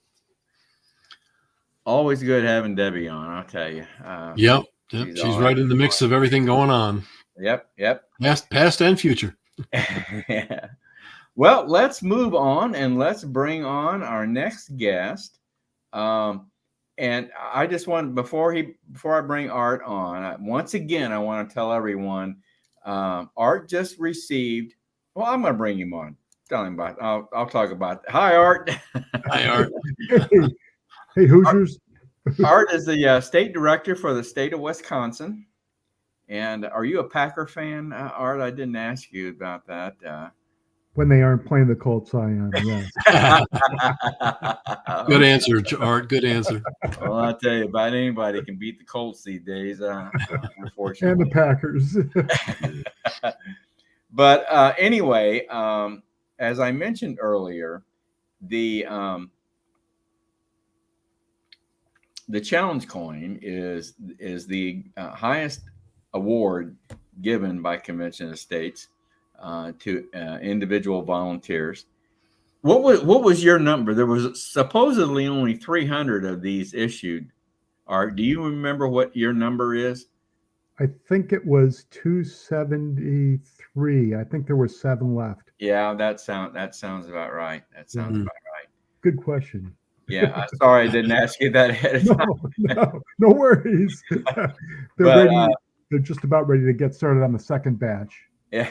Speaker 2: Always good having Debbie on, I'll tell you.
Speaker 3: Yep. Yep, she's right in the mix of everything going on.
Speaker 2: Yep.
Speaker 3: Past and future.
Speaker 2: Yeah. Well, let's move on and let's bring on our next guest. And I just want before I bring Art on, once again, I want to tell everyone, Art just received. Well, I'm going to bring him on. Tell him about. I'll talk about. Hi, Art.
Speaker 3: Hi, Art.
Speaker 8: Hey, Hoosiers.
Speaker 2: Art is the state director for the state of Wisconsin. And are you a Packer fan, Art? I didn't ask you about that.
Speaker 8: When they aren't playing the Colts, I am. Yes.
Speaker 3: Good answer, Art. Good answer.
Speaker 2: Well, I'll tell you, about anybody can beat the Colts these days, unfortunately.
Speaker 8: And the Packers.
Speaker 2: But anyway, as I mentioned earlier, the challenge coin is the highest award given by Convention of States to individual volunteers. What was your number? There was supposedly only 300 of these issued. Art, do you remember what your number is?
Speaker 8: I think it was 273. I think there were 7 left.
Speaker 2: Yeah, that sounds about right. That sounds about right.
Speaker 8: Good question.
Speaker 2: Yeah, sorry I didn't ask you that ahead of time.
Speaker 8: No worries. They're just about ready to get started on the second batch.
Speaker 2: Yeah.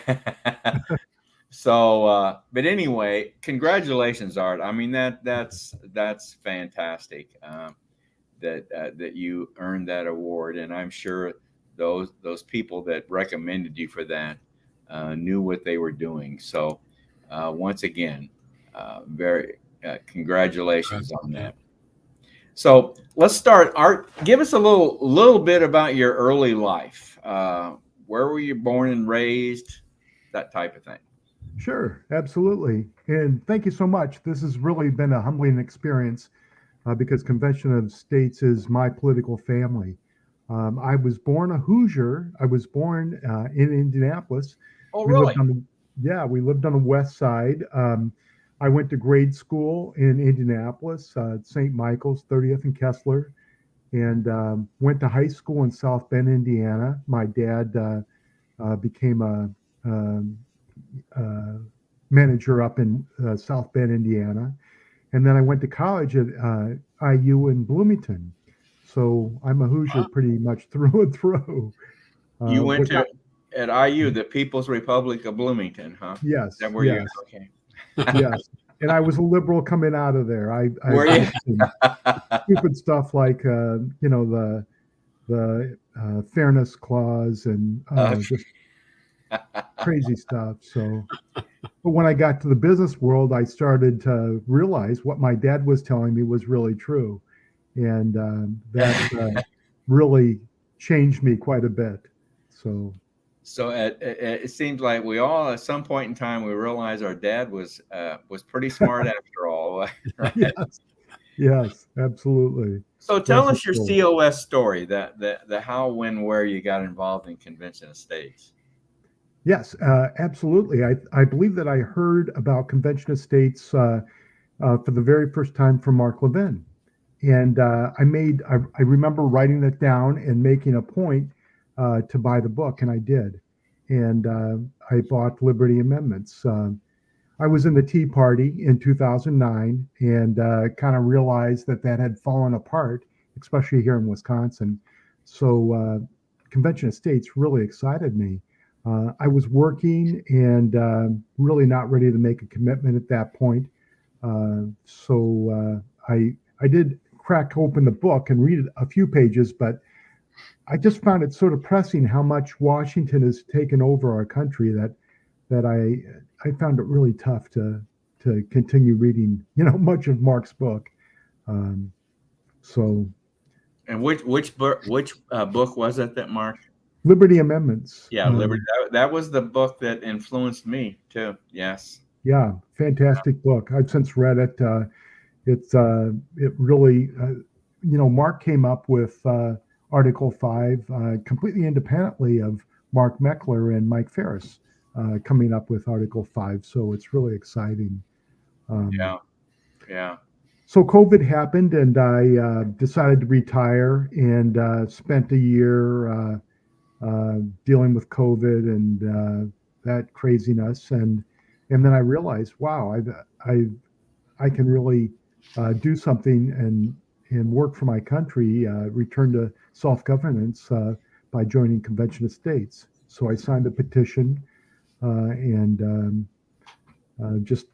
Speaker 2: So, but anyway, congratulations, Art. I mean that's fantastic that you earned that award, and I'm sure those people that recommended you for that knew what they were doing. So, once again, congratulations on that. So let's start. Art, give us a little bit about your early life. Where were you born and raised? That type of thing.
Speaker 8: Sure, absolutely. And thank you so much. This has really been a humbling experience because Convention of States is my political family. I was born a Hoosier. I was born in Indianapolis.
Speaker 2: Oh, really?
Speaker 8: We lived on the west side. I went to grade school in Indianapolis, St. Michael's, 30th and Kessler, and went to high school in South Bend, Indiana. My dad became a manager up in South Bend, Indiana. And then I went to college at IU in Bloomington. So I'm a Hoosier pretty much through and through.
Speaker 2: You went to at IU, the People's Republic of Bloomington, huh?
Speaker 8: Yes.
Speaker 2: Is that where
Speaker 8: yes.
Speaker 2: Okay.
Speaker 8: Yes. And I was a liberal coming out of there. I
Speaker 2: were you?
Speaker 8: Stupid stuff like the fairness clause and just crazy stuff. So, but when I got to the business world, I started to realize what my dad was telling me was really true, and that really changed me quite a bit. So
Speaker 2: it seems like we all, at some point in time, we realized our dad was pretty smart after all. Right?
Speaker 8: Yes, absolutely.
Speaker 2: So tell us your COS story, the how, when, where you got involved in Convention of States.
Speaker 8: Yes, absolutely. I believe that I heard about Convention of States for the very first time from Mark Levin. And I remember writing it down and making a point to buy the book, and I did. And I bought Liberty Amendments. I was in the Tea Party in 2009 and kind of realized that had fallen apart, especially here in Wisconsin. So Convention of States really excited me. I was working and really not ready to make a commitment at that point. So I did crack open the book and read a few pages, but I just found it so depressing how much Washington has taken over our country that I found it really tough to continue reading, much of Mark's book. So.
Speaker 2: And which book was it that Mark?
Speaker 8: Liberty Amendments.
Speaker 2: Yeah, Liberty. That was the book that influenced me too. Yes.
Speaker 8: Yeah, fantastic book. I've since read it. It really, Mark came up with Article 5 completely independently of Mark Meckler and Mike Ferris coming up with Article 5. So it's really exciting.
Speaker 2: Yeah.
Speaker 8: So COVID happened, and I decided to retire, and spent a year dealing with COVID and that craziness, and then I realized, wow, I can really do something and work for my country, return to self-governance by joining Convention of States. So I signed a petition, and just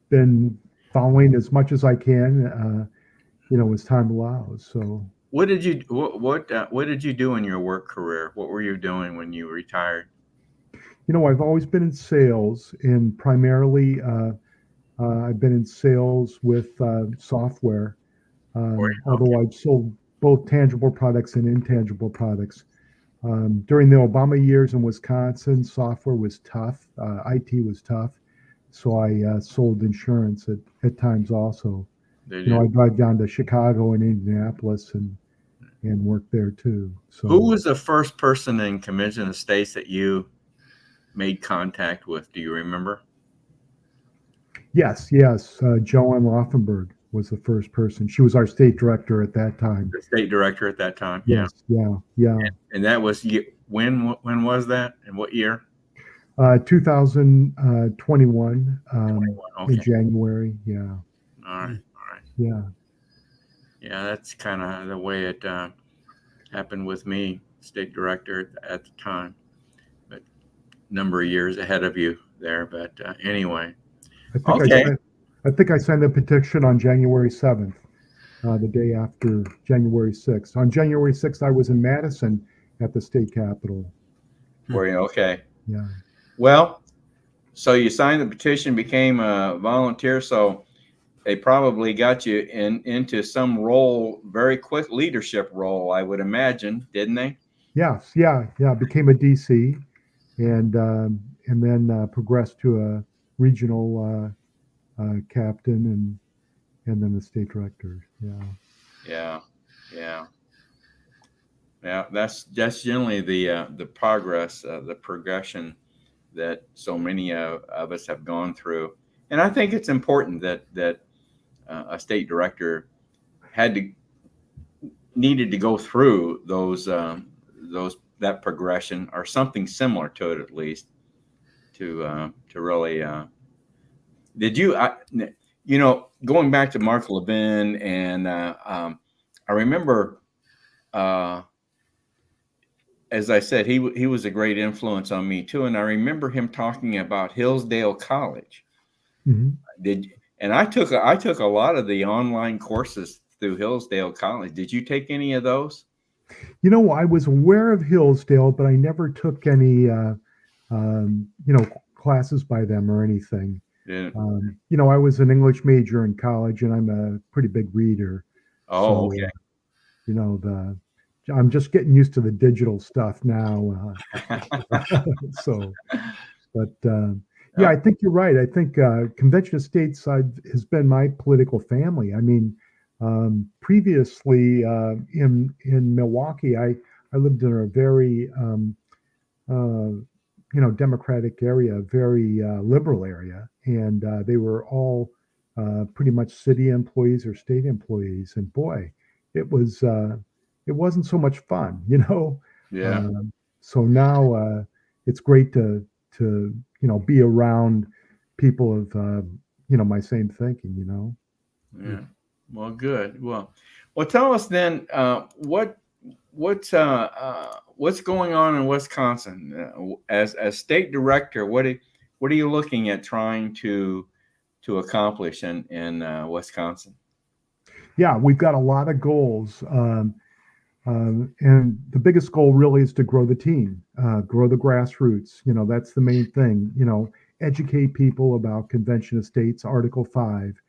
Speaker 8: been following as much as I can, as time allows. So,
Speaker 2: What did you what did you do in your work career? What were you doing when you retired?
Speaker 8: I've always been in sales, and primarily I've been in sales with software, although I've sold both tangible products and intangible products. During the Obama years in Wisconsin, software was tough. IT was tough. So I sold insurance at times also.
Speaker 2: Did
Speaker 8: I
Speaker 2: you?
Speaker 8: drive down to Chicago and Indianapolis and work there too. So
Speaker 2: Who was the first person in Convention of States that you made contact with? Do you remember?
Speaker 8: yes, Joanne Laufenberg was the first person. She was our state director at that time.
Speaker 2: The state director at that time.
Speaker 8: Yes, yeah.
Speaker 2: And that was when was that? And what year?
Speaker 8: 2021
Speaker 2: Okay.
Speaker 8: in January. Yeah.
Speaker 2: All right.
Speaker 8: Yeah.
Speaker 2: Yeah, that's kind of the way it happened with me, state director at the time, but number of years ahead of you there. But anyway,
Speaker 8: I think I signed a petition on January 7th, the day after January 6th. On January 6th, I was in Madison at the state capitol.
Speaker 2: were you okay?
Speaker 8: Yeah.
Speaker 2: Well, so you signed the petition, became a volunteer, so they probably got you into some role, very quick leadership role, I would imagine, didn't they?
Speaker 8: Yes. Yeah. Became a DC, and then progressed to a regional captain, and then the state director. Yeah.
Speaker 2: Yeah. That's generally the progress, the progression that so many of us have gone through, and I think it's important that a state director needed to go through that progression or something similar to it, at least to really. Did you? Going back to Mark Levin, and I remember, as I said, he was a great influence on me too, and I remember him talking about Hillsdale College.
Speaker 8: Mm-hmm.
Speaker 2: And I took a lot of the online courses through Hillsdale College. Did you take any of those?
Speaker 8: I was aware of Hillsdale, but I never took any, classes by them or anything.
Speaker 2: Yeah.
Speaker 8: I was an English major in college, and I'm a pretty big reader.
Speaker 2: Oh,
Speaker 8: so,
Speaker 2: okay.
Speaker 8: I'm just getting used to the digital stuff now. Yeah, I think you're right. I think Convention of States has been my political family. I mean, previously in Milwaukee, I lived in a very democratic area, very liberal area, and they were all pretty much city employees or state employees. And boy, it wasn't so much fun.
Speaker 2: Yeah.
Speaker 8: So now it's great to be around people of my same thinking.
Speaker 2: Yeah. Well, good. Well, tell us then what's going on in Wisconsin as state director. What are you looking at trying to accomplish in Wisconsin?
Speaker 8: Yeah, we've got a lot of goals. And the biggest goal really is to grow the team, grow the grassroots. That's the main thing. Educate people about Convention of States, Article 5,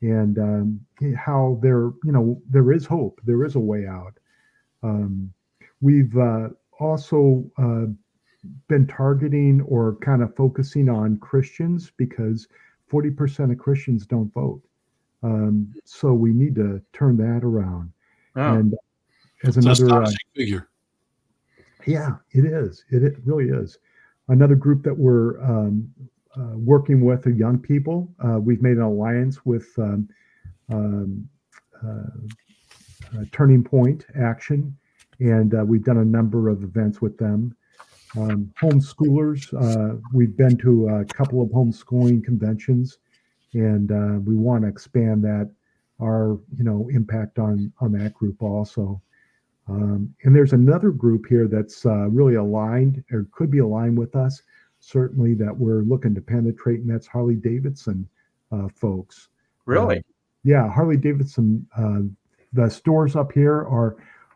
Speaker 8: and how there is hope. There is a way out. We've also been targeting or kind of focusing on Christians, because 40% of Christians don't vote. So we need to turn that around.
Speaker 2: Oh.
Speaker 8: And as
Speaker 3: It's
Speaker 8: another
Speaker 3: an astonishing figure.
Speaker 8: Yeah, it is. It really is. Another group that we're working with are young people. We've made an alliance with um, Turning Point Action, and we've done a number of events with them. Homeschoolers, we've been to a couple of homeschooling conventions, and we want to expand our impact on that group also. And there's another group here that's really aligned or could be aligned with us, certainly, that we're looking to penetrate, and that's Harley Davidson folks.
Speaker 2: Really?
Speaker 8: Yeah, Harley Davidson. The stores up here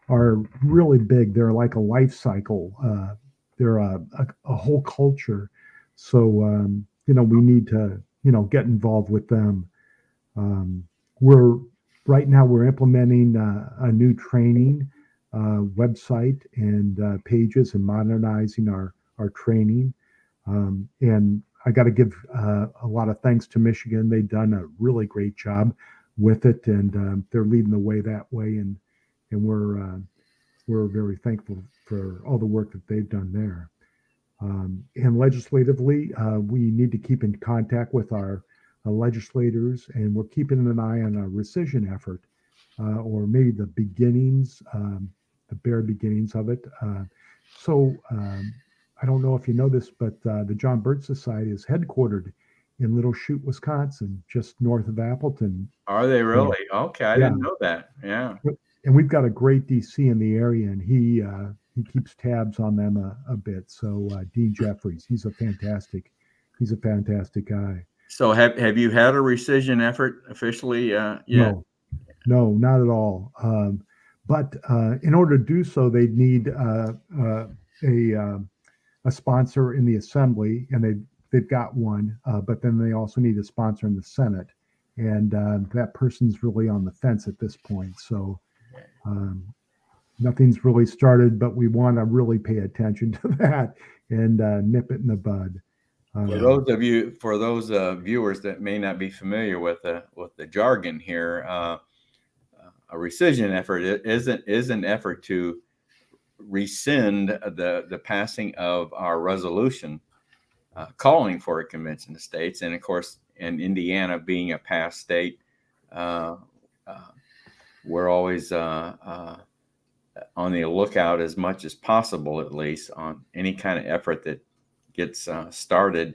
Speaker 8: are really big. They're like a life cycle. They're a whole culture. So we need to get involved with them. Right now we're implementing a new training website and pages, and modernizing our training. And I got to give a lot of thanks to Michigan. They've done a really great job with it, and they're leading the way that way. And we're very thankful for all the work that they've done there. And legislatively, we need to keep in contact with our legislators, and we're keeping an eye on a rescission effort, or maybe the beginnings, the bare beginnings of it. I don't know if you know this, but the John Birch Society is headquartered in Little Chute, Wisconsin, just north of Appleton.
Speaker 2: Are they really? Okay, I didn't know that. Yeah.
Speaker 8: And we've got a great DC in the area, and he keeps tabs on them a bit. So Dean Jeffries, he's a fantastic guy.
Speaker 2: So have you had a rescission effort officially yet?
Speaker 8: No, not at all. But in order to do so, they'd need a sponsor in the Assembly, and they've got one. But then they also need a sponsor in the Senate, and that person's really on the fence at this point. So nothing's really started, but we want to really pay attention to that and nip it in the bud.
Speaker 2: For those viewers that may not be familiar with the jargon here, a rescission effort is an effort to rescind the passing of our resolution calling for a convention of states. And of course, in Indiana being a past state, we're always on the lookout, as much as possible, at least, on any kind of effort that gets started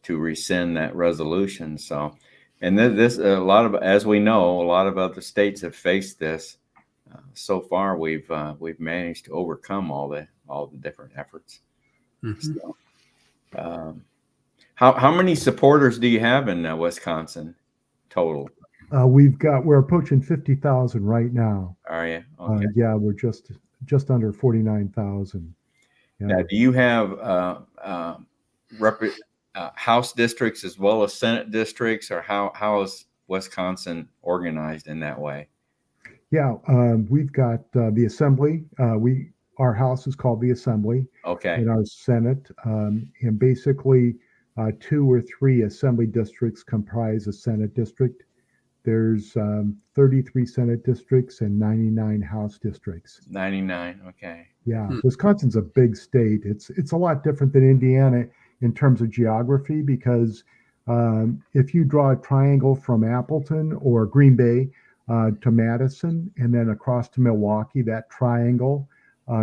Speaker 2: to rescind that resolution. So, and this as we know, a lot of other states have faced this. So far, we've managed to overcome all the different efforts.
Speaker 3: Mm-hmm.
Speaker 2: So, how many supporters do you have in Wisconsin total?
Speaker 8: We're approaching 50,000 right now.
Speaker 2: Are you? Okay.
Speaker 8: Yeah, we're just under 49,000. Yeah.
Speaker 2: Now, do you have House districts as well as Senate districts, or how is Wisconsin organized in that way?
Speaker 8: Yeah, we've got the Assembly. Our House is called the Assembly.
Speaker 2: Okay.
Speaker 8: And our Senate, and basically 2 or 3 Assembly districts comprise a Senate district. There's 33 Senate districts and 99 House districts.
Speaker 2: 99. Okay.
Speaker 8: Yeah, Wisconsin's a big state. It's a lot different than Indiana in terms of geography, because if you draw a triangle from Appleton or Green Bay to Madison and then across to Milwaukee, that triangle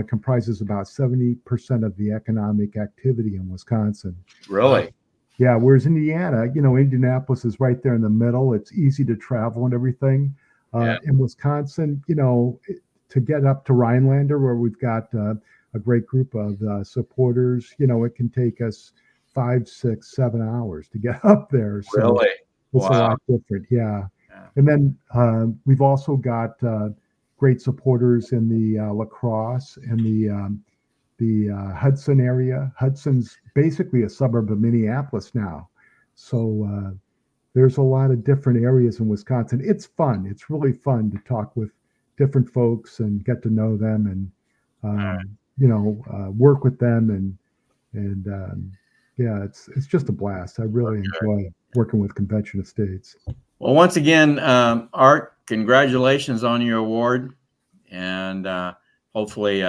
Speaker 8: comprises about 70% of the economic activity in Wisconsin.
Speaker 2: Really?
Speaker 8: Yeah, whereas Indiana, Indianapolis is right there in the middle. It's easy to travel and everything. In Wisconsin, to get up to Rhinelander, where we've got a great group of supporters, it can take us 5, 6, 7 hours to get up there. So
Speaker 2: really?
Speaker 8: It's a lot different. Yeah. And then we've also got great supporters in the La Crosse and the Hudson area. Hudson's basically a suburb of Minneapolis now. So there's a lot of different areas in Wisconsin. It's fun. It's really fun to talk with different folks and get to know them and, work with them. And yeah, it's just a blast. I really enjoy working with Convention of States.
Speaker 2: Well, once again, Art, congratulations on your award. And hopefully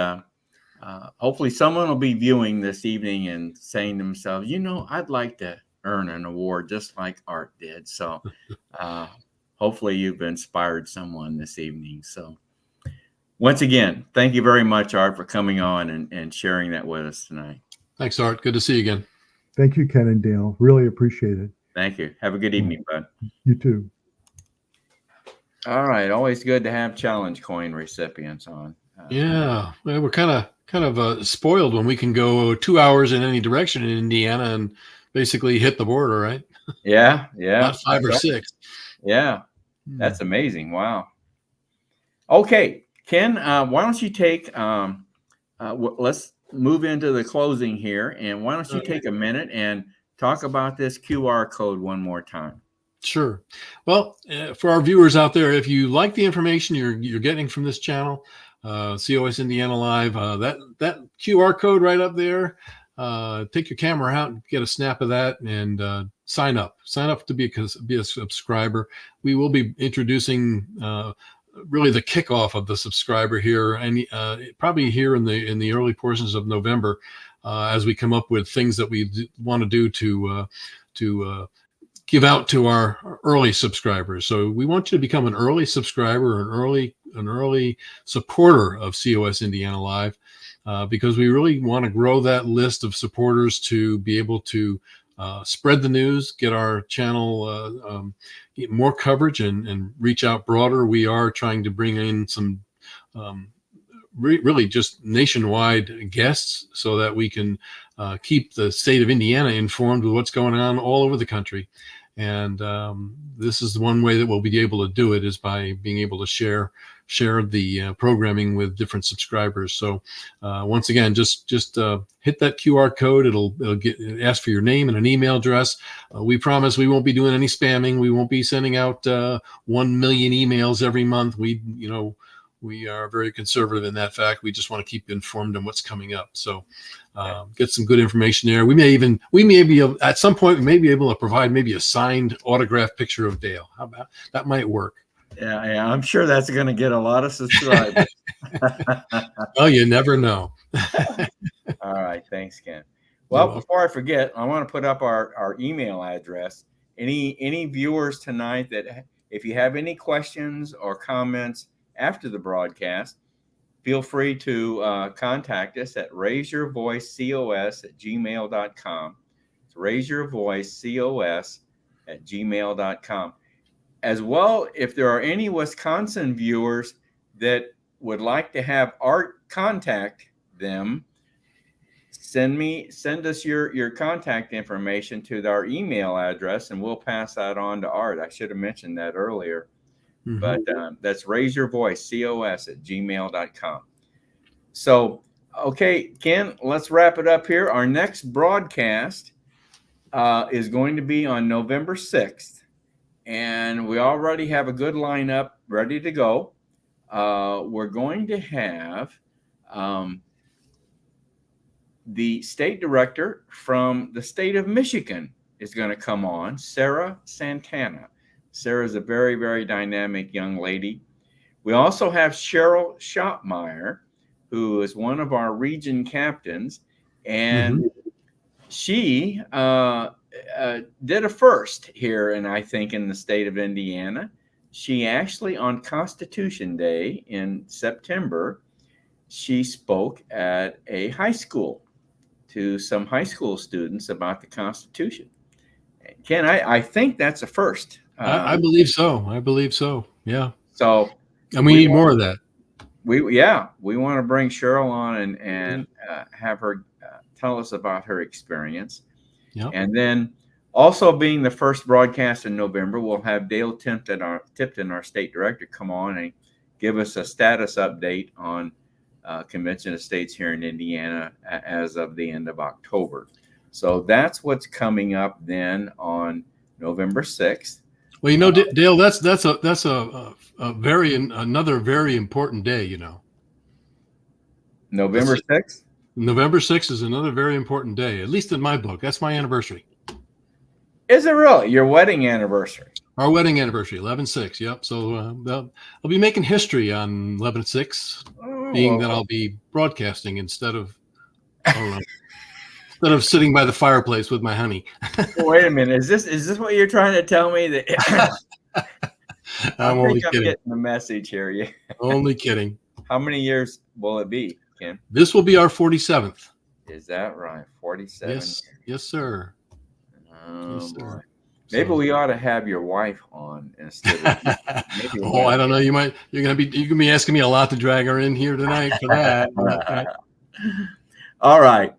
Speaker 2: someone will be viewing this evening and saying to themselves, I'd like to earn an award just like Art did. So hopefully you've inspired someone this evening. So once again, thank you very much, Art, for coming on and sharing that with us tonight.
Speaker 3: Thanks, Art. Good to see you again.
Speaker 8: Thank you, Ken and Dale. Really appreciate it.
Speaker 2: Thank you. Have a good evening, bud.
Speaker 8: You too.
Speaker 2: All right. Always good to have challenge coin recipients on.
Speaker 3: Yeah, well, we're kind of spoiled when we can go 2 hours in any direction in Indiana and basically hit the border, right?
Speaker 2: Yeah.
Speaker 3: Not 5 or 6.
Speaker 2: Yeah. That's amazing. Wow. Okay, Ken, why don't you take, let's move into the closing here. And why don't you take a minute and talk about this QR code one more time?
Speaker 3: Sure. Well, for our viewers out there, if you like the information you're getting from this channel, COS Indiana Live, that QR code right up there, take your camera out and get a snap of that and sign up to be a subscriber. We will be introducing really the kickoff of the subscriber here, and probably here in the early portions of November, as we come up with things that we want to do to give out to our early subscribers. So we want you to become an early subscriber, an early supporter of COS Indiana Live, because we really want to grow that list of supporters to be able to spread the news, get our channel more coverage, and reach out broader. We are trying to bring in some really just nationwide guests so that we can keep the state of Indiana informed with what's going on all over the country. And this is the one way that we'll be able to do it, is by being able to share the programming with different subscribers. So once again, just hit that QR code. It'll ask for your name and an email address. We promise we won't be doing any spamming. We won't be sending out 1 million emails every month. We are very conservative in that fact. We just want to keep you informed on what's coming up. So get some good information there. We may be at some point, we may be able to provide maybe a signed autographed picture of Dale. How about that? Might work.
Speaker 2: Yeah, I'm sure that's going to get a lot of subscribers.
Speaker 3: Oh, you never know.
Speaker 2: All right. Thanks, Ken. Well, before I forget, I want to put up our email address. Any viewers tonight that if you have any questions or comments after the broadcast, feel free to contact us at raiseyourvoicecos@gmail.com. It's raiseyourvoicecos@gmail.com. As well, if there are any Wisconsin viewers that would like to have Art contact them, send us your contact information to our email address, and we'll pass that on to Art. I should have mentioned that earlier. Mm-hmm. But that's raiseyourvoicecos@gmail.com. So, okay, Ken, let's wrap it up here. Our next broadcast is going to be on November 6th. And we already have a good lineup ready to go. We're going to have the state director from the state of Michigan is going to come on, Sarah Santana. Sarah is a very, very dynamic young lady. We also have Cheryl Schopmeyer, who is one of our region captains, and she did a first here, and I think in the state of Indiana. She actually, on Constitution Day in September, she spoke at a high school to some high school students about the Constitution. Ken, I think that's a first.
Speaker 3: I believe so. Yeah.
Speaker 2: So,
Speaker 3: and we need more of that.
Speaker 2: We want to bring Cheryl on and have her tell us about her experience. Yep. And then also being the first broadcast in November, we'll have Dale Tipton, our state director, come on and give us a status update on Convention of States here in Indiana as of the end of October. So that's what's coming up then on November 6th.
Speaker 3: Well, Dale, that's another very important day.
Speaker 2: November 6th.
Speaker 3: November 6th is another very important day, at least in my book. That's my anniversary.
Speaker 2: Is it really? Your wedding anniversary?
Speaker 3: Our wedding anniversary, 11/6. Yep. So I'll be making history on 11/6, being that I'll be broadcasting instead of sitting by the fireplace with my honey.
Speaker 2: Wait a minute. Is this what you're trying to tell me? That
Speaker 3: I'm
Speaker 2: I
Speaker 3: only
Speaker 2: think I'm
Speaker 3: kidding.
Speaker 2: getting the message here. Yeah.
Speaker 3: Only kidding.
Speaker 2: How many years will it be, Ken?
Speaker 3: This will be our 47th.
Speaker 2: Is that right? 47
Speaker 3: Yes,
Speaker 2: years.
Speaker 3: yes, sir.
Speaker 2: Oh,
Speaker 3: Yes,
Speaker 2: boy.
Speaker 3: sir.
Speaker 2: Maybe
Speaker 3: So-
Speaker 2: we ought to have your wife on instead of maybe
Speaker 3: Oh, I don't know. You're gonna be asking me a lot to drag her in here tonight for that.
Speaker 2: All right.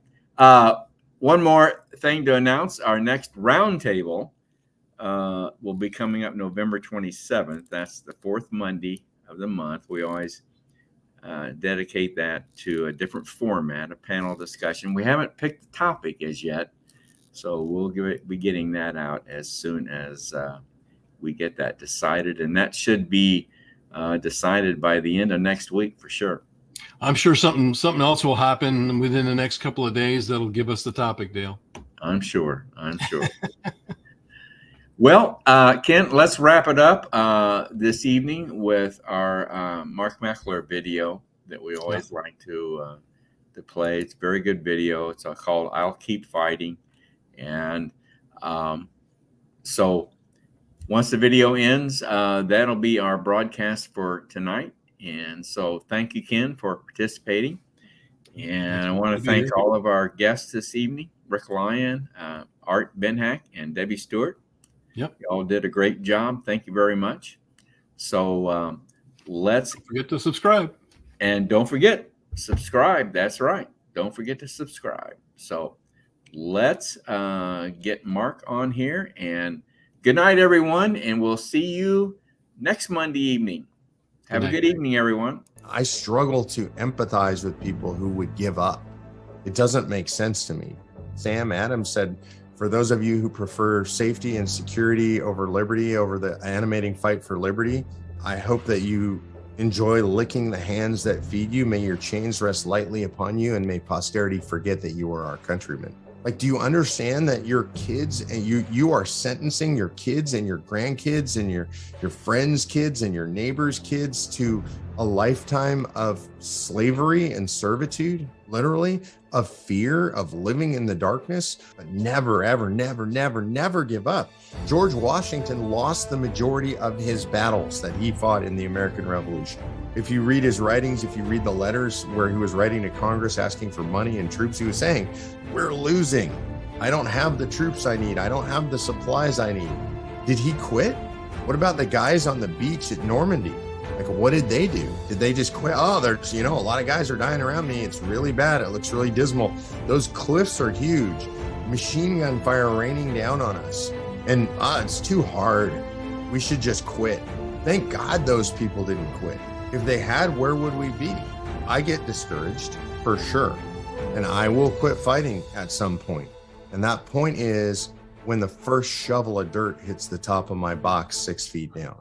Speaker 2: One more thing to announce. Our next roundtable will be coming up November 27th. That's the fourth Monday of the month. We always dedicate that to a different format, a panel discussion. We haven't picked the topic as yet, so we'll be getting that out as soon as we get that decided, and that should be decided by the end of next week for sure.
Speaker 3: I'm sure something else will happen within the next couple of days that'll give us the topic, Dale.
Speaker 2: I'm sure. Well, Ken, let's wrap it up this evening with our Mark Meckler video that we always like to play. It's a very good video. It's called "I'll Keep Fighting," and so once the video ends, that'll be our broadcast for tonight. And so, thank you, Ken, for participating. And I want to thank all of our guests this evening: Rick Lyon, Art Benhack, and Debbie Stewart.
Speaker 3: Yep.
Speaker 2: You all did a great job. Thank you very much. So let's
Speaker 3: Don't forget to subscribe.
Speaker 2: And don't forget, subscribe. That's right. Don't forget to subscribe. So let's get Mark on here. And good night, everyone. And we'll see you next Monday evening. Have a good evening, everyone.
Speaker 1: I struggle to empathize with people who would give up. It doesn't make sense to me. Sam Adams said, for those of you who prefer safety and security over liberty, over the animating fight for liberty, I hope that you enjoy licking the hands that feed you. May your chains rest lightly upon you, and may posterity forget that you are our countrymen. Like, do you understand that your kids and you are sentencing your kids and your grandkids and your friends' kids and your neighbors' kids to a lifetime of slavery and servitude, literally, of fear, of living in the darkness, but never, ever, never, never, never give up. George Washington lost the majority of his battles that he fought in the American Revolution. If you read his writings, if you read the letters where he was writing to Congress asking for money and troops, he was saying, we're losing. I don't have the troops I need. I don't have the supplies I need. Did he quit? What about the guys on the beach at Normandy? Like, what did they do? Did they just quit? Oh, there's, a lot of guys are dying around me. It's really bad. It looks really dismal. Those cliffs are huge. Machine gun fire raining down on us. And it's too hard. We should just quit. Thank God those people didn't quit. If they had, where would we be? I get discouraged for sure. And I will quit fighting at some point. And that point is when the first shovel of dirt hits the top of my box 6 feet down.